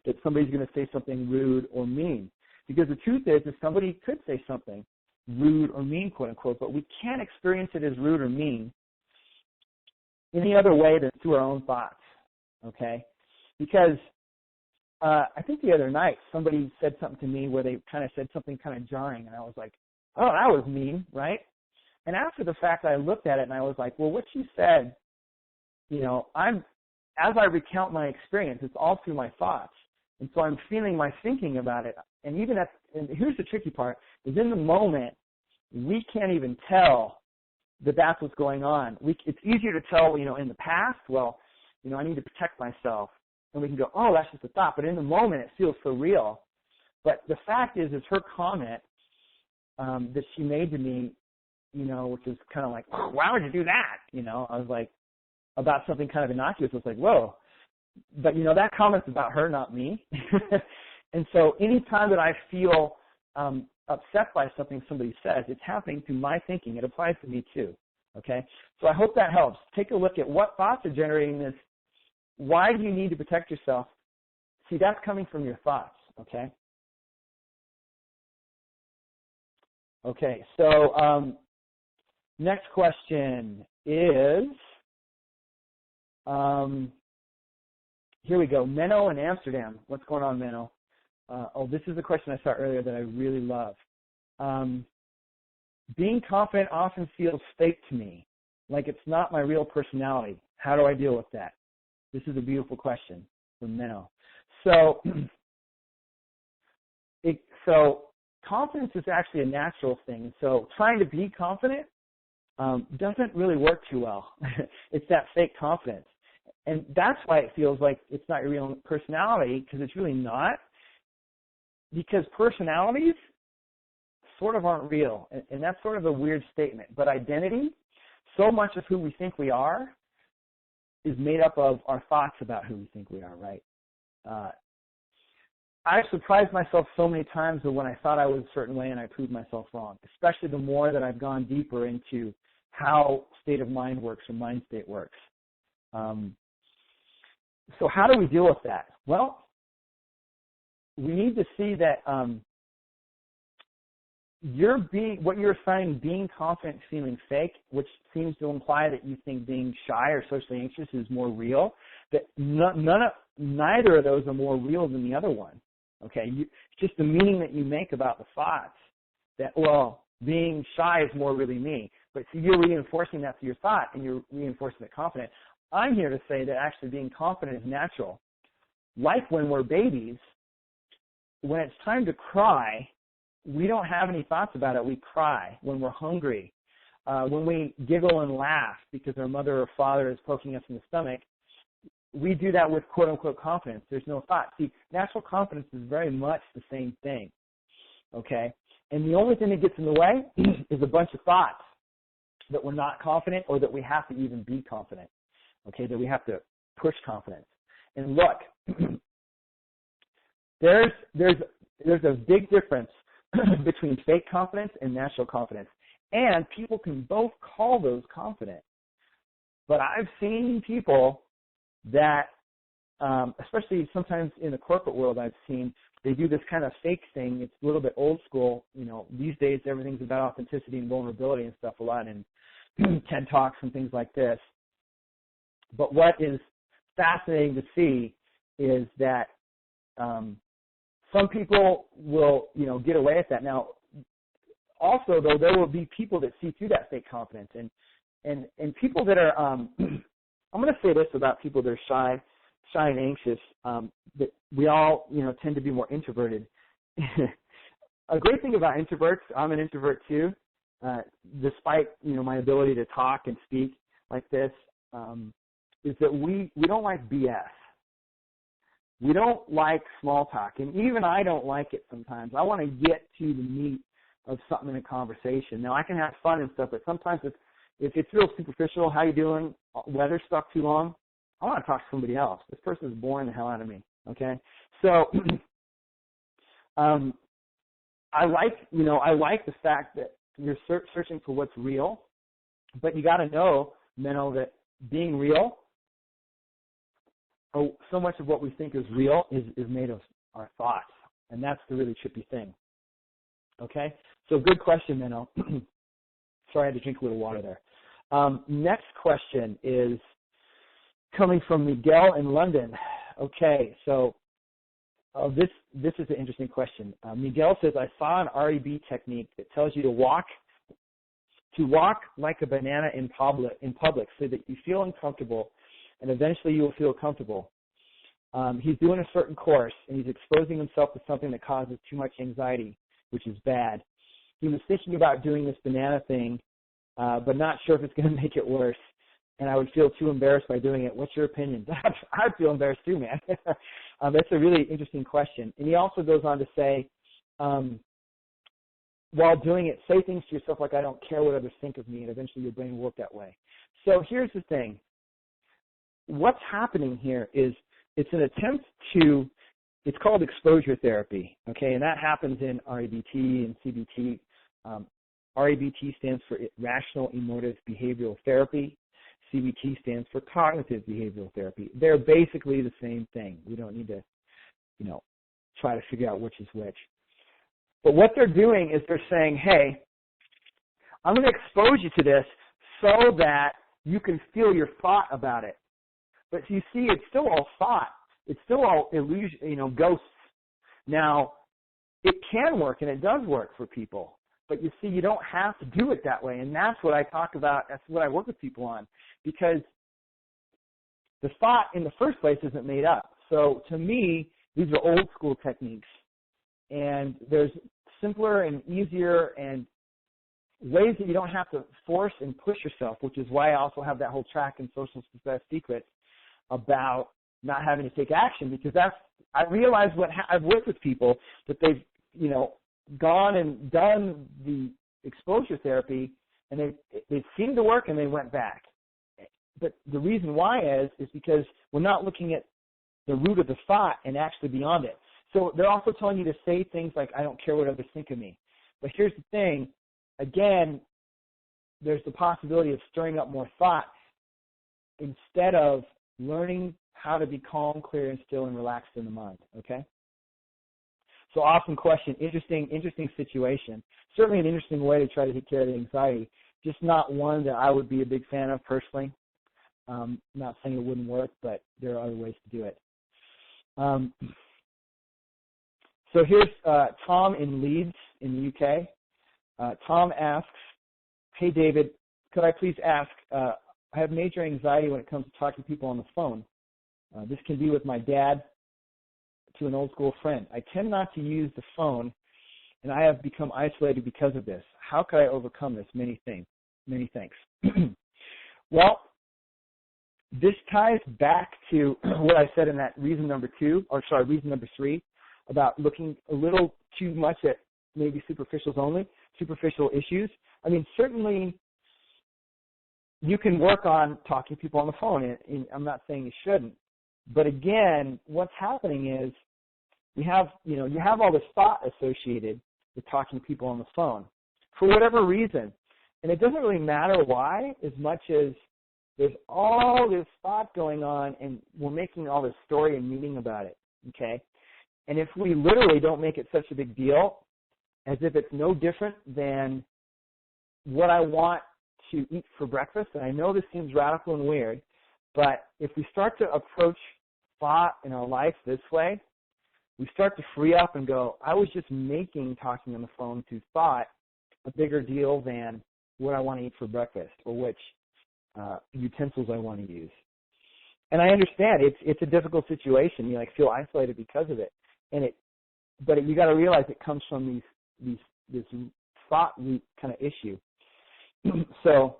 that somebody's going to say something rude or mean. Because the truth is somebody could say something rude or mean, quote unquote, but we can't experience it as rude or mean any other way than through our own thoughts, okay? Because I think the other night somebody said something to me where they kind of said something kind of jarring, and I was like, oh, that was mean, right? And after the fact, I looked at it and I was like, well, what she said, as I recount my experience, it's all through my thoughts. And so I'm feeling my thinking about it. And and here's the tricky part, is in the moment, we can't even tell that that's what's going on. It's easier to tell, in the past, well, I need to protect myself. And we can go, oh, that's just a thought. But in the moment, it feels so real. But the fact is her comment that she made to me, which is kind of like, why would you do that? I was like, about something kind of innocuous. I was like, whoa. But, that comment's about her, not me. And so anytime that I feel upset by something somebody says, it's happening through my thinking. It applies to me too, okay? So I hope that helps. Take a look at what thoughts are generating this. Why do you need to protect yourself? See, that's coming from your thoughts, okay? Okay, so next question is, here we go, Menno in Amsterdam. What's going on, Menno? This is a question I saw earlier that I really love. Being confident often feels fake to me, like it's not my real personality. How do I deal with that? This is a beautiful question from Menno. So confidence is actually a natural thing. So trying to be confident doesn't really work too well. It's that fake confidence. And that's why it feels like it's not your real personality, because it's really not. Because personalities sort of aren't real, and that's sort of a weird statement. But identity, so much of who we think we are, is made up of our thoughts about who we think we are, right? I've surprised myself so many times that when I thought I was a certain way and I proved myself wrong, especially the more that I've gone deeper into how state of mind works or mind state works. So how do we deal with that? Well, we need to see that what you're assigning being confident feeling fake, which seems to imply that you think being shy or socially anxious is more real. That neither of those are more real than the other one. Okay, it's just the meaning that you make about the thoughts. That, well, being shy is more really me. But see, you're reinforcing that to your thought, and you're reinforcing it confident. I'm here to say that actually being confident is natural. Like when we're babies, when it's time to cry, we don't have any thoughts about it. We cry. When we're hungry, when we giggle and laugh because our mother or father is poking us in the stomach, we do that with quote-unquote confidence. There's no thought. See, natural confidence is very much the same thing, okay? And the only thing that gets in the way is a bunch of thoughts that we're not confident or that we have to even be confident, okay, that we have to push confidence. And look, there's a big difference between fake confidence and natural confidence. And people can both call those confident. But I've seen people that, especially sometimes in the corporate world, I've seen they do this kind of fake thing. It's a little bit old school. You know, these days everything's about authenticity and vulnerability and stuff a lot in TED Talks and things like this. But what is fascinating to see is that some people will, get away with that. Now, also, though, there will be people that see through that fake confidence. And people that are, I'm going to say this about people that are shy and anxious, that we all, tend to be more introverted. A great thing about introverts, I'm an introvert too, despite, my ability to talk and speak like this, is that we don't like BS. We don't like small talk, and even I don't like it sometimes. I want to get to the meat of something in a conversation. Now, I can have fun and stuff, but sometimes if it's real superficial, how you doing, weather stuck too long, I want to talk to somebody else. This person is boring the hell out of me, okay? So I like the fact that you're searching for what's real, but you got to know, Menno, that being real, so much of what we think is real is made of our thoughts, and that's the really trippy thing. Okay? So good question, Menno. Sorry, I had to drink a little water there. Next question is coming from Miguel in London. Okay, so this is an interesting question. Miguel says, I saw an REB technique that tells you to walk like a banana in public so that you feel uncomfortable, and eventually you will feel comfortable. He's doing a certain course, and he's exposing himself to something that causes too much anxiety, which is bad. He was thinking about doing this banana thing, but not sure if it's going to make it worse, and I would feel too embarrassed by doing it. What's your opinion? I'd feel embarrassed too, man. That's a really interesting question. And he also goes on to say, while doing it, say things to yourself like, I don't care what others think of me, and eventually your brain will work that way. So here's the thing. What's happening here is it's an attempt to, it's called exposure therapy, okay, and that happens in REBT and CBT. REBT stands for Rational Emotive Behavioral Therapy. CBT stands for Cognitive Behavioral Therapy. They're basically the same thing. We don't need to, try to figure out which is which. But what they're doing is they're saying, hey, I'm going to expose you to this so that you can feel your thought about it. But you see, it's still all thought. It's still all illusion, ghosts. Now, it can work, and it does work for people. But you see, you don't have to do it that way, and that's what I talk about. That's what I work with people on, because the thought in the first place isn't made up. So to me, these are old school techniques, and there's simpler and easier and ways that you don't have to force and push yourself, which is why I also have that whole track in Social Success Secrets about not having to take action, because I realize I've worked with people that they've, gone and done the exposure therapy, and it seemed to work, and they went back. But the reason why is because we're not looking at the root of the thought and actually beyond it. So they're also telling you to say things like, I don't care what others think of me. But here's the thing, again, there's the possibility of stirring up more thought instead of learning how to be calm, clear, and still, and relaxed in the mind, okay? So awesome question. Interesting situation. Certainly an interesting way to try to take care of the anxiety. Just not one that I would be a big fan of personally. Not saying it wouldn't work, but there are other ways to do it. So here's Tom in Leeds in the UK. Tom asks, hey, David, could I please ask, I have major anxiety when it comes to talking to people on the phone. This can be with my dad to an old school friend. I tend not to use the phone, and I have become isolated because of this. How could I overcome this? Many thanks. Well, this ties back to what I said in that reason number 3, about looking a little too much at maybe superficial issues. I mean, certainly you can work on talking to people on the phone, and I'm not saying you shouldn't. But again, what's happening is you have all this thought associated with talking to people on the phone for whatever reason. And it doesn't really matter why as much as there's all this thought going on, and we're making all this story and meaning about it, okay? And if we literally don't make it such a big deal, as if it's no different than what I want to eat for breakfast, and I know this seems radical and weird, but if we start to approach thought in our life this way, we start to free up and go, I was just making talking on the phone to thought a bigger deal than what I want to eat for breakfast or which utensils I want to use. And I understand it's a difficult situation. You feel isolated because of it, but you got to realize it comes from this thought root kind of issue. So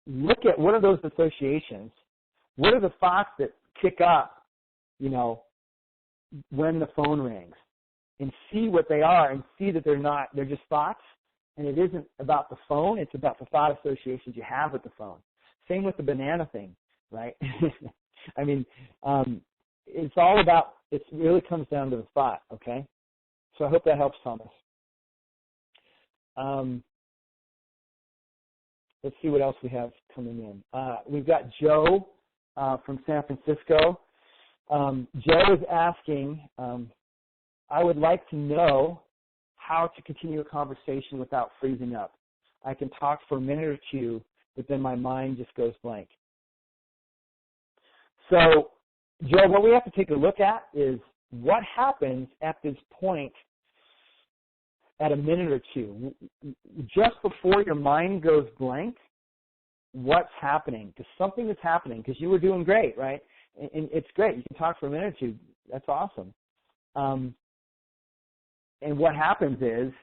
look at what are those associations. What are the thoughts that kick up, when the phone rings, and see what they are, and see that they're just thoughts. And it isn't about the phone, it's about the thought associations you have with the phone. Same with the banana thing, right? I mean, it's all about, it really comes down to the thought, okay? So I hope that helps, Thomas. Let's see what else we have coming in. We've got Joe from San Francisco. Joe is asking, I would like to know how to continue a conversation without freezing up. I can talk for a minute or two, but then my mind just goes blank. So, Joe, what we have to take a look at is what happens at this point at a minute or two. Just before your mind goes blank, what's happening? Because something is happening, because you were doing great, right? And it's great. You can talk for a minute or two. That's awesome. And what happens is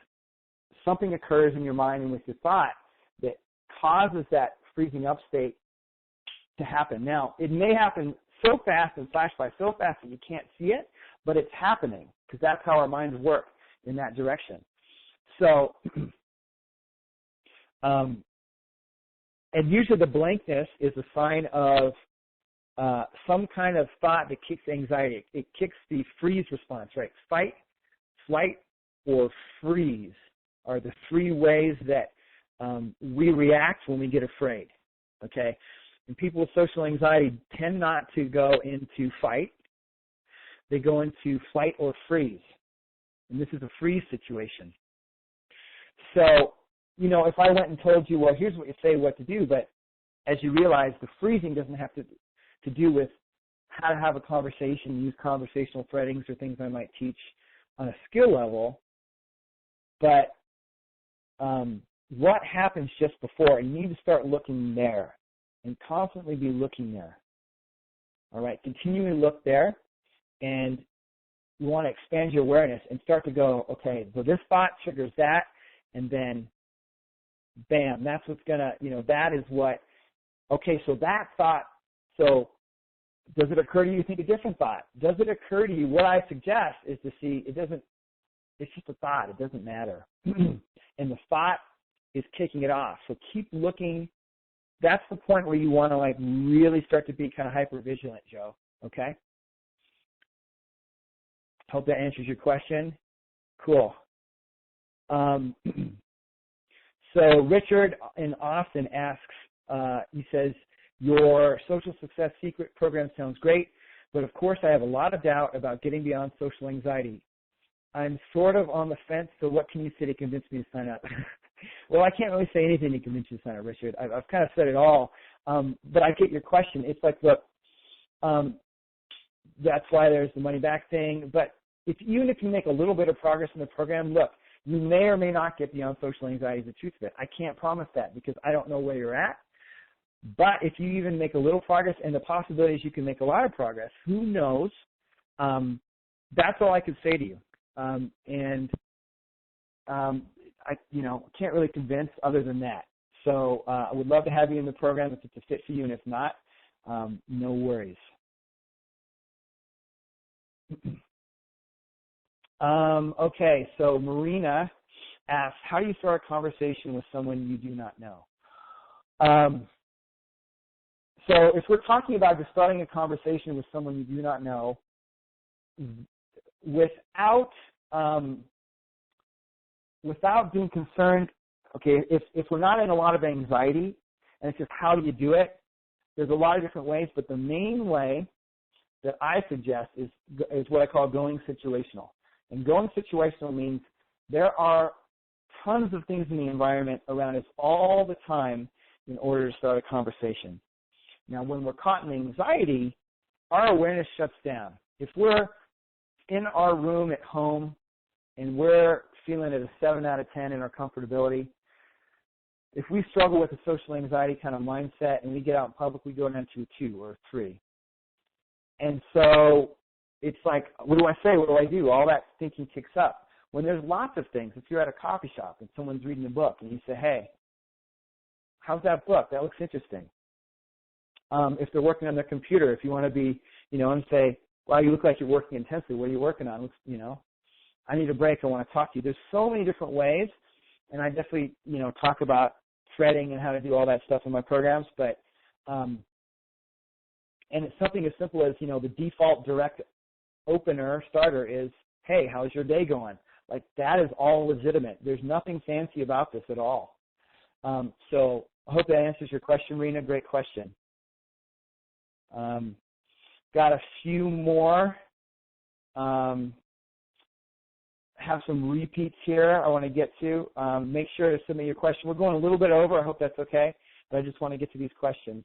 something occurs in your mind and with your thought that causes that freezing up state to happen. Now, it may happen so fast and flash by so fast that you can't see it, but it's happening because that's how our minds work in that direction. So, and usually the blankness is a sign of some kind of thought that kicks anxiety. It kicks the freeze response, right? Fight, flight, or freeze are the three ways that we react when we get afraid, okay? And people with social anxiety tend not to go into fight. They go into flight or freeze, and this is a freeze situation. So, if I went and told you, well, here's what you say what to do, but as you realize, the freezing doesn't have to do with how to have a conversation, use conversational threadings or things I might teach on a skill level, but what happens just before, you need to start looking there and constantly be looking there. All right, continually look there, and you want to expand your awareness and start to go, okay, so this thought triggers that, and then bam, that's what's going to, that is what, okay, so that thought, so does it occur to you to think a different thought? Does it occur to you, what I suggest is to see, it's just a thought, it doesn't matter. And the thought is kicking it off. So keep looking. That's the point where you want to really start to be kind of hyper vigilant, Joe, okay? Hope that answers your question. Cool. So Richard in Austin asks, he says, your social success secret program sounds great, but of course I have a lot of doubt about getting beyond social anxiety. I'm sort of on the fence, so what can you say to convince me to sign up? Well, I can't really say anything to convince you to sign up, Richard. I've kind of said it all, but I get your question. It's like, look, that's why there's the money back thing, but even if you make a little bit of progress in the program, look, you may or may not get beyond social anxiety, is the truth of it. I can't promise that because I don't know where you're at, but if you even make a little progress, and the possibility is you can make a lot of progress, who knows, that's all I could say to you. I can't really convince other than that. So I would love to have you in the program if it's a fit for you, and if not, no worries. Okay, so Marina asks, how do you start a conversation with someone you do not know? So if we're talking about just starting a conversation with someone you do not know, without being concerned, okay, if we're not in a lot of anxiety, and it's just how do you do it, there's a lot of different ways, but the main way that I suggest is what I call going situational. And going situational means there are tons of things in the environment around us all the time in order to start a conversation. Now, when we're caught in anxiety, our awareness shuts down. If we're in our room at home and we're feeling at a 7 out of 10 in our comfortability, if we struggle with a social anxiety kind of mindset and we get out in public, we go down to a 2 or a 3. And so it's like, what do I say? What do I do? All that thinking kicks up. When there's lots of things, if you're at a coffee shop and someone's reading a book and you say, hey, how's that book? That looks interesting. If they're working on their computer, if you want to be, and say, wow, you look like you're working intensely. What are you working on? I need a break. I want to talk to you. There's so many different ways, and I definitely, talk about threading and how to do all that stuff in my programs, but and it's something as simple as, the default direct opener starter is, hey, how's your day going? Like, that is all legitimate. There's nothing fancy about this at all. So I hope that answers your question, Rena. Great question. Got a few more. Have some repeats here I want to get to. Make sure to submit your question. We're going a little bit over. I hope that's okay, but I just want to get to these questions.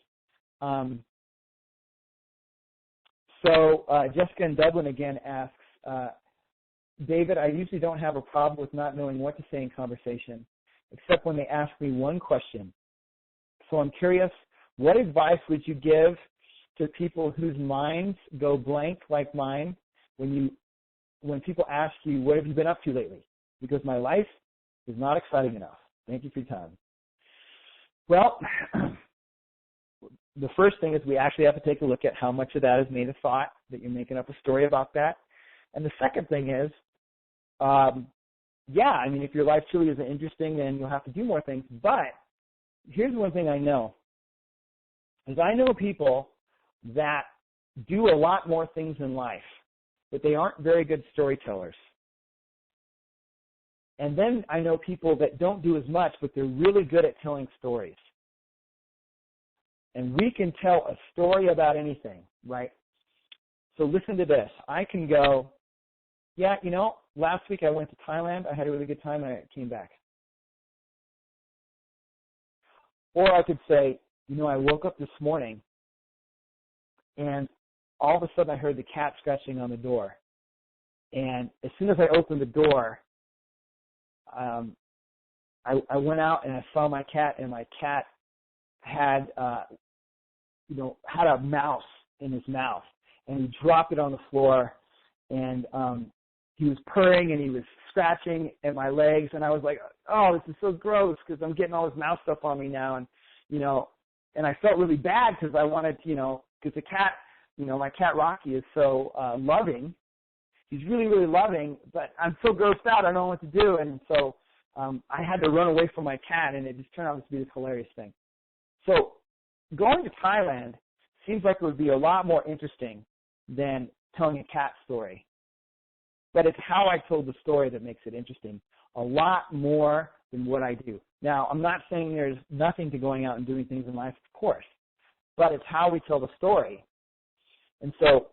So Jessica in Dublin again asks, David, I usually don't have a problem with not knowing what to say in conversation, except when they ask me one question. So I'm curious, what advice would you give to people whose minds go blank like mine when people ask you, what have you been up to lately? Because my life is not exciting enough. Thank you for your time. Well, the first thing is we actually have to take a look at how much of that is made of thought, that you're making up a story about that. And the second thing is, if your life truly isn't interesting, then you'll have to do more things. But here's one thing I know, is I know people that do a lot more things in life, but they aren't very good storytellers. And then I know people that don't do as much, but they're really good at telling stories. And we can tell a story about anything, right? So listen to this. I can go, last week I went to Thailand. I had a really good time and I came back. Or I could say, I woke up this morning and all of a sudden I heard the cat scratching on the door. And as soon as I opened the door, I went out and I saw my cat, and my cat had a mouse in his mouth, and he dropped it on the floor, and he was purring and he was scratching at my legs, and I was like, oh, this is so gross because I'm getting all this mouse stuff on me now, and and I felt really bad because I wanted, because the cat, my cat Rocky is so loving. He's really, really loving, but I'm so grossed out, I don't know what to do, and so I had to run away from my cat, and it just turned out to be this hilarious thing. So going to Thailand seems like it would be a lot more interesting than telling a cat story. But it's how I told the story that makes it interesting, a lot more than what I do. Now, I'm not saying there's nothing to going out and doing things in life, of course, but it's how we tell the story. And so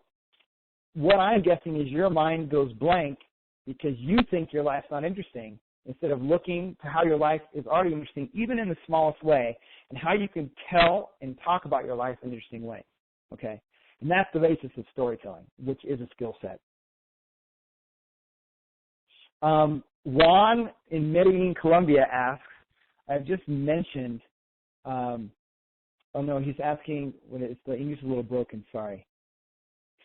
what I'm guessing is your mind goes blank because you think your life's not interesting, instead of looking to how your life is already interesting, even in the smallest way, and how you can tell and talk about your life in an interesting way. Okay? And that's the basis of storytelling, which is a skill set. Juan in Medellin, Colombia asks, I've just mentioned, oh no, he's asking, the English is a little broken, sorry.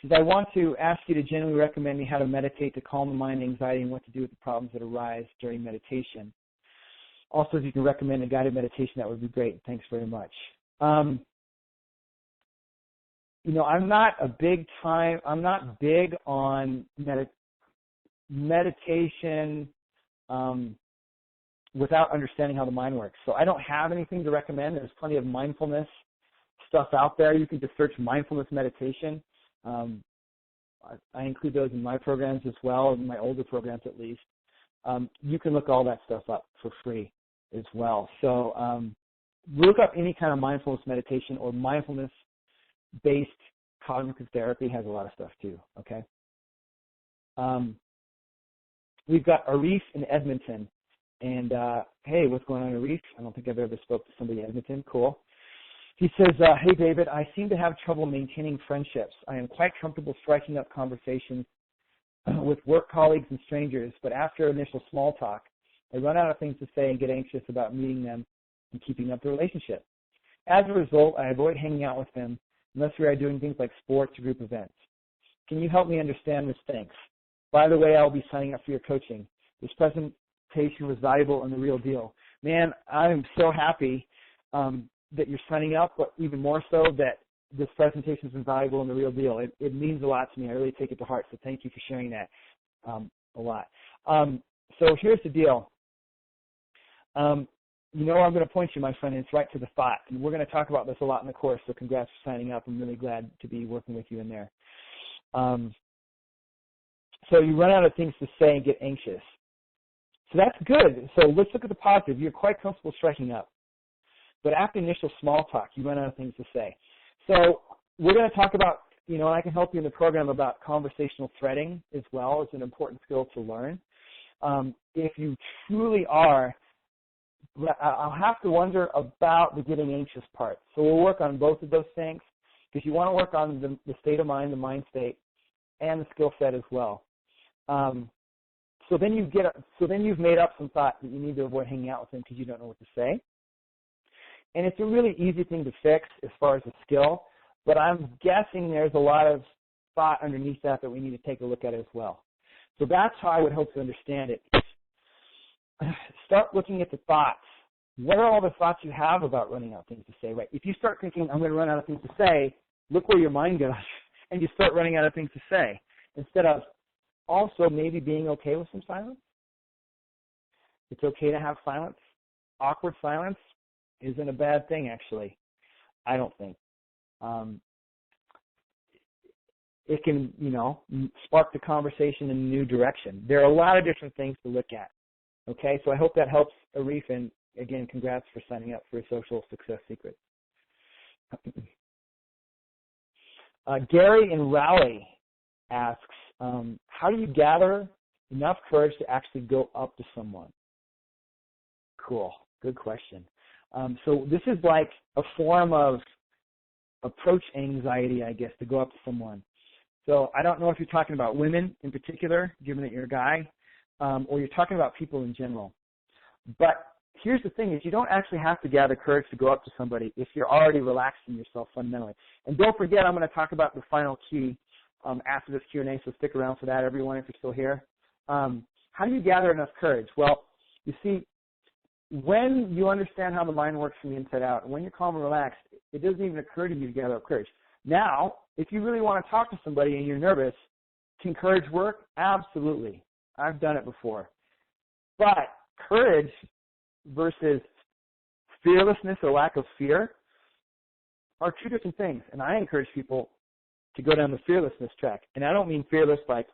He says, I want to ask you to generally recommend me how to meditate to calm the mind, anxiety, and what to do with the problems that arise during meditation. Also, if you can recommend a guided meditation, that would be great. Thanks very much. I'm not big on meditation without understanding how the mind works. So I don't have anything to recommend. There's plenty of mindfulness stuff out there. You can just search mindfulness meditation. I include those in my programs as well, in my older programs at least. You can look all that stuff up for free as well. So look up any kind of mindfulness meditation, or mindfulness-based cognitive therapy has a lot of stuff too, okay? We've got Arif in Edmonton. And, hey, what's going on, Arif? I don't think I've ever spoke to somebody in Edmonton. Cool. He says, hey, David, I seem to have trouble maintaining friendships. I am quite comfortable striking up conversations with work colleagues and strangers, but after initial small talk, I run out of things to say and get anxious about meeting them and keeping up the relationship. As a result, I avoid hanging out with them unless we are doing things like sports or group events. Can you help me understand this? Thanks. By the way, I'll be signing up for your coaching. This presentation was valuable and the real deal. Man, I'm so happy that you're signing up, but even more so that this presentation has been valuable and the real deal. It means a lot to me. I really take it to heart, so thank you for sharing that a lot. So here's the deal. I'm going to point you, my friend, and it's right to the thought. And we're going to talk about this a lot in the course, so congrats for signing up. I'm really glad to be working with you in there. So you run out of things to say and get anxious. So that's good. So let's look at the positive. You're quite comfortable striking up. But after initial small talk, you run out of things to say. So we're going to talk about, I can help you in the program about conversational threading as well. It's an important skill to learn. If you truly are, I'll have to wonder about the getting anxious part. So we'll work on both of those things, because you want to work on the state of mind, the mind state, and the skill set as well. So then you've made up some thought that you need to avoid hanging out with them because you don't know what to say. And it's a really easy thing to fix as far as a skill, but I'm guessing there's a lot of thought underneath that we need to take a look at as well. So that's how I would hope to understand it. Start looking at the thoughts. What are all the thoughts you have about running out of things to say, right? If you start thinking, I'm going to run out of things to say, look where your mind goes, and you start running out of things to say, instead of also maybe being okay with some silence. It's okay to have silence. Awkward silence isn't a bad thing, actually. I don't think. It can, spark the conversation in a new direction. There are a lot of different things to look at. Okay, so I hope that helps, Arif, and again, congrats for signing up for Social Success Secrets. Gary in Raleigh asks, how do you gather enough courage to actually go up to someone? Cool, good question. So this is like a form of approach anxiety, I guess, to go up to someone. So I don't know if you're talking about women in particular, given that you're a guy, or you're talking about people in general. But here's the thing, is you don't actually have to gather courage to go up to somebody if you're already relaxing yourself fundamentally. And don't forget, I'm going to talk about the final key after this Q&A, so stick around for that, everyone, if you're still here. How do you gather enough courage? Well, you see, when you understand how the mind works from the inside out, and when you're calm and relaxed, it doesn't even occur to you to gather up courage. Now, if you really want to talk to somebody and you're nervous, can courage work? Absolutely. I've done it before. But courage versus fearlessness or lack of fear are two different things. And I encourage people to go down the fearlessness track. And I don't mean fearless like,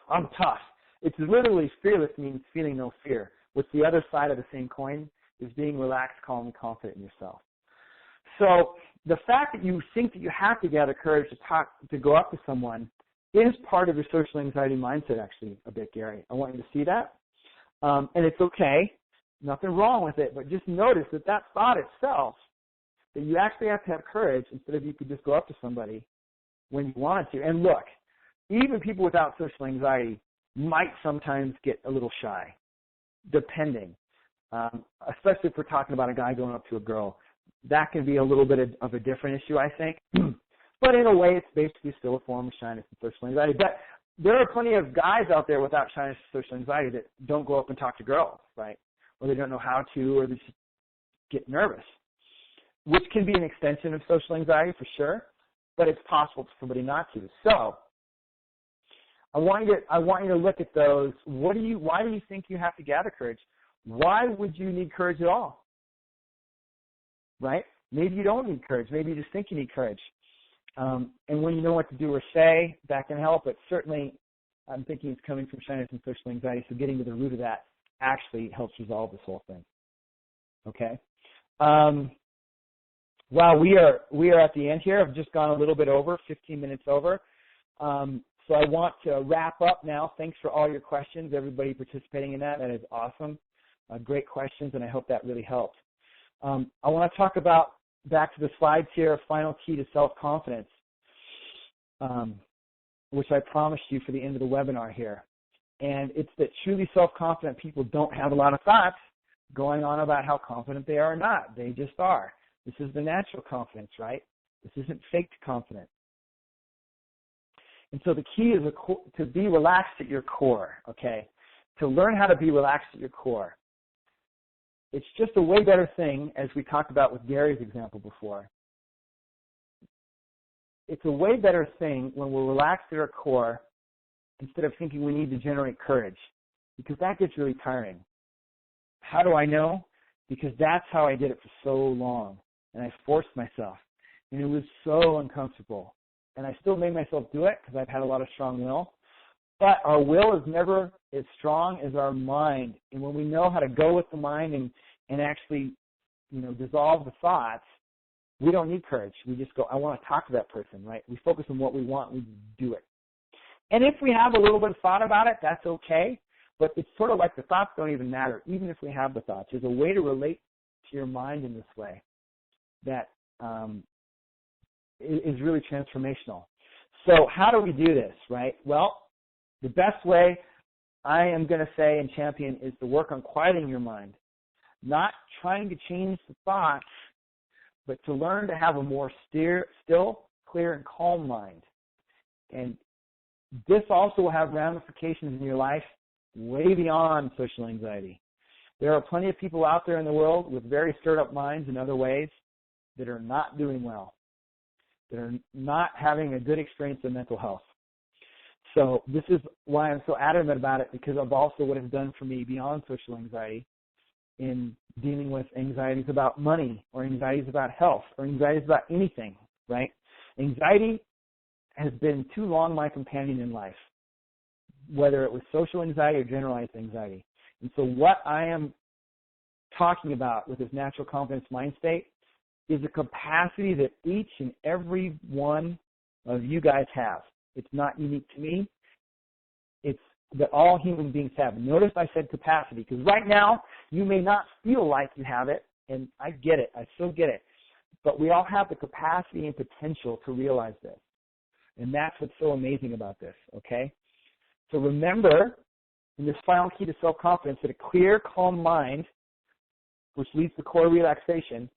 I'm tough. It's literally fearless means feeling no fear. What's the other side of the same coin is being relaxed, calm, and confident in yourself. So the fact that you think that you have to gather courage to go up to someone is part of your social anxiety mindset, actually, a bit, Gary. I want you to see that. And it's okay. Nothing wrong with it, but just notice that that thought itself, that you actually have to have courage instead of you could just go up to somebody when you wanted to. And look, even people without social anxiety might sometimes get a little shy, depending, especially if we're talking about a guy going up to a girl. That can be a little bit of a different issue, I think. But in a way, it's basically still a form of shyness and social anxiety. But there are plenty of guys out there without shyness and social anxiety that don't go up and talk to girls, right? Or they don't know how to, or they just get nervous, which can be an extension of social anxiety for sure, but it's possible for somebody not to. So I want you to look at those. Why do you think you have to gather courage? Why would you need courage at all? Right? Maybe you don't need courage. Maybe you just think you need courage. And when you know what to do or say, that can help. But certainly, I'm thinking it's coming from shyness and social anxiety. So getting to the root of that actually helps resolve this whole thing. Okay. Wow, we are at the end here. I've just gone a little bit over, 15 minutes over. So I want to wrap up now. Thanks for all your questions, everybody participating in that. That is awesome. Great questions, and I hope that really helped. I want to talk about, back to the slides here, final key to self-confidence, which I promised you for the end of the webinar here. And it's that truly self-confident people don't have a lot of thoughts going on about how confident they are or not. They just are. This is the natural confidence, right? This isn't faked confidence. And so the key is to be relaxed at your core, okay? To learn how to be relaxed at your core. It's just a way better thing, as we talked about with Gary's example before. It's a way better thing when we're relaxed at our core instead of thinking we need to generate courage, because that gets really tiring. How do I know? Because that's how I did it for so long, and I forced myself, and it was so uncomfortable. And I still made myself do it because I've had a lot of strong will. But our will is never as strong as our mind. And when we know how to go with the mind and actually, dissolve the thoughts, we don't need courage. We just go, I want to talk to that person, right? We focus on what we want, we do it. And if we have a little bit of thought about it, that's okay. But it's sort of like the thoughts don't even matter, even if we have the thoughts. There's a way to relate to your mind in this way that is really transformational. So how do we do this, right? Well, the best way, I am going to say and champion, is to work on quieting your mind. Not trying to change the thoughts, but to learn to have a more still, clear, and calm mind. And this also will have ramifications in your life way beyond social anxiety. There are plenty of people out there in the world with very stirred up minds in other ways that are not doing well, that are not having a good experience in mental health. So this is why I'm so adamant about it, because of also what it's done for me beyond social anxiety in dealing with anxieties about money or anxieties about health or anxieties about anything, right? Anxiety has been too long my companion in life, whether it was social anxiety or generalized anxiety. And so what I am talking about with this natural confidence mind state is a capacity that each and every one of you guys have. It's not unique to me. It's that all human beings have. Notice I said capacity, because right now you may not feel like you have it, and I get it. I still get it. But we all have the capacity and potential to realize this. And that's what's so amazing about this, okay? So remember, in this final key to self-confidence, that a clear, calm mind, which leads to core relaxation,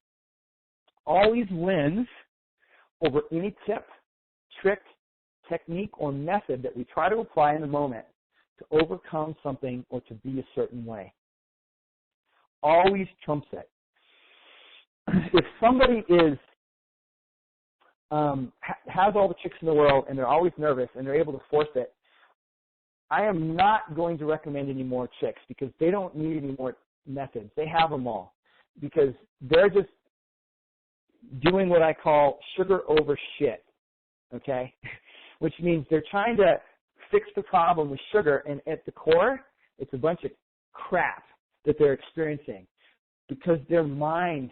always wins over any tip, trick, technique, or method that we try to apply in the moment to overcome something or to be a certain way. Always trumps it. If somebody is has all the tricks in the world and they're always nervous and they're able to force it, I am not going to recommend any more tricks, because they don't need any more methods. They have them all, because they're just doing what I call sugar over shit, okay? Which means they're trying to fix the problem with sugar, and at the core, it's a bunch of crap that they're experiencing because their mind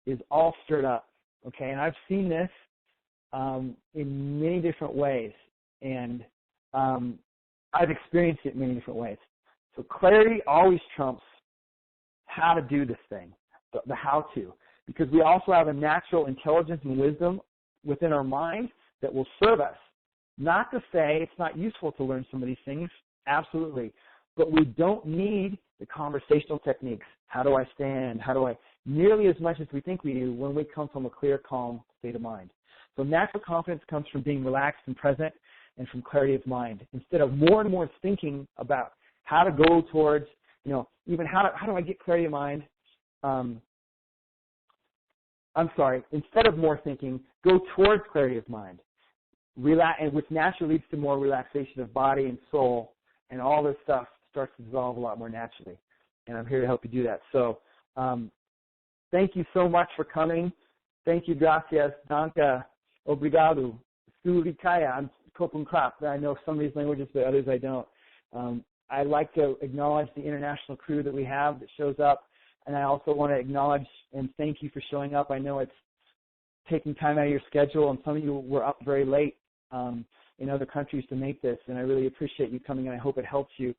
is all stirred up, okay? And I've seen this in many different ways, and I've experienced it in many different ways. So clarity always trumps how to do this thing, the how to, because we also have a natural intelligence and wisdom within our mind that will serve us. Not to say it's not useful to learn some of these things, absolutely, but we don't need the conversational techniques. How do I stand? How do I, nearly as much as we think we do when we come from a clear, calm state of mind. So natural confidence comes from being relaxed and present and from clarity of mind, instead of more and more thinking about how to go towards, even how do I get clarity of mind? Instead of more thinking, go towards clarity of mind, and which naturally leads to more relaxation of body and soul, and all this stuff starts to dissolve a lot more naturally. And I'm here to help you do that. So thank you so much for coming. Thank you, gracias, danke, obrigado, surikaya, kopun krap. I know some of these languages, but others I don't. I'd like to acknowledge the international crew that we have that shows up, and I also want to acknowledge and thank you for showing up. I know it's taking time out of your schedule, and some of you were up very late in other countries to make this, and I really appreciate you coming, and I hope it helps you.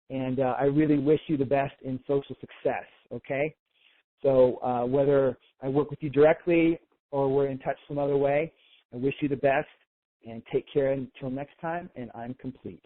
And I really wish you the best in social success, okay? So whether I work with you directly or we're in touch some other way, I wish you the best, and take care until next time, and I'm complete.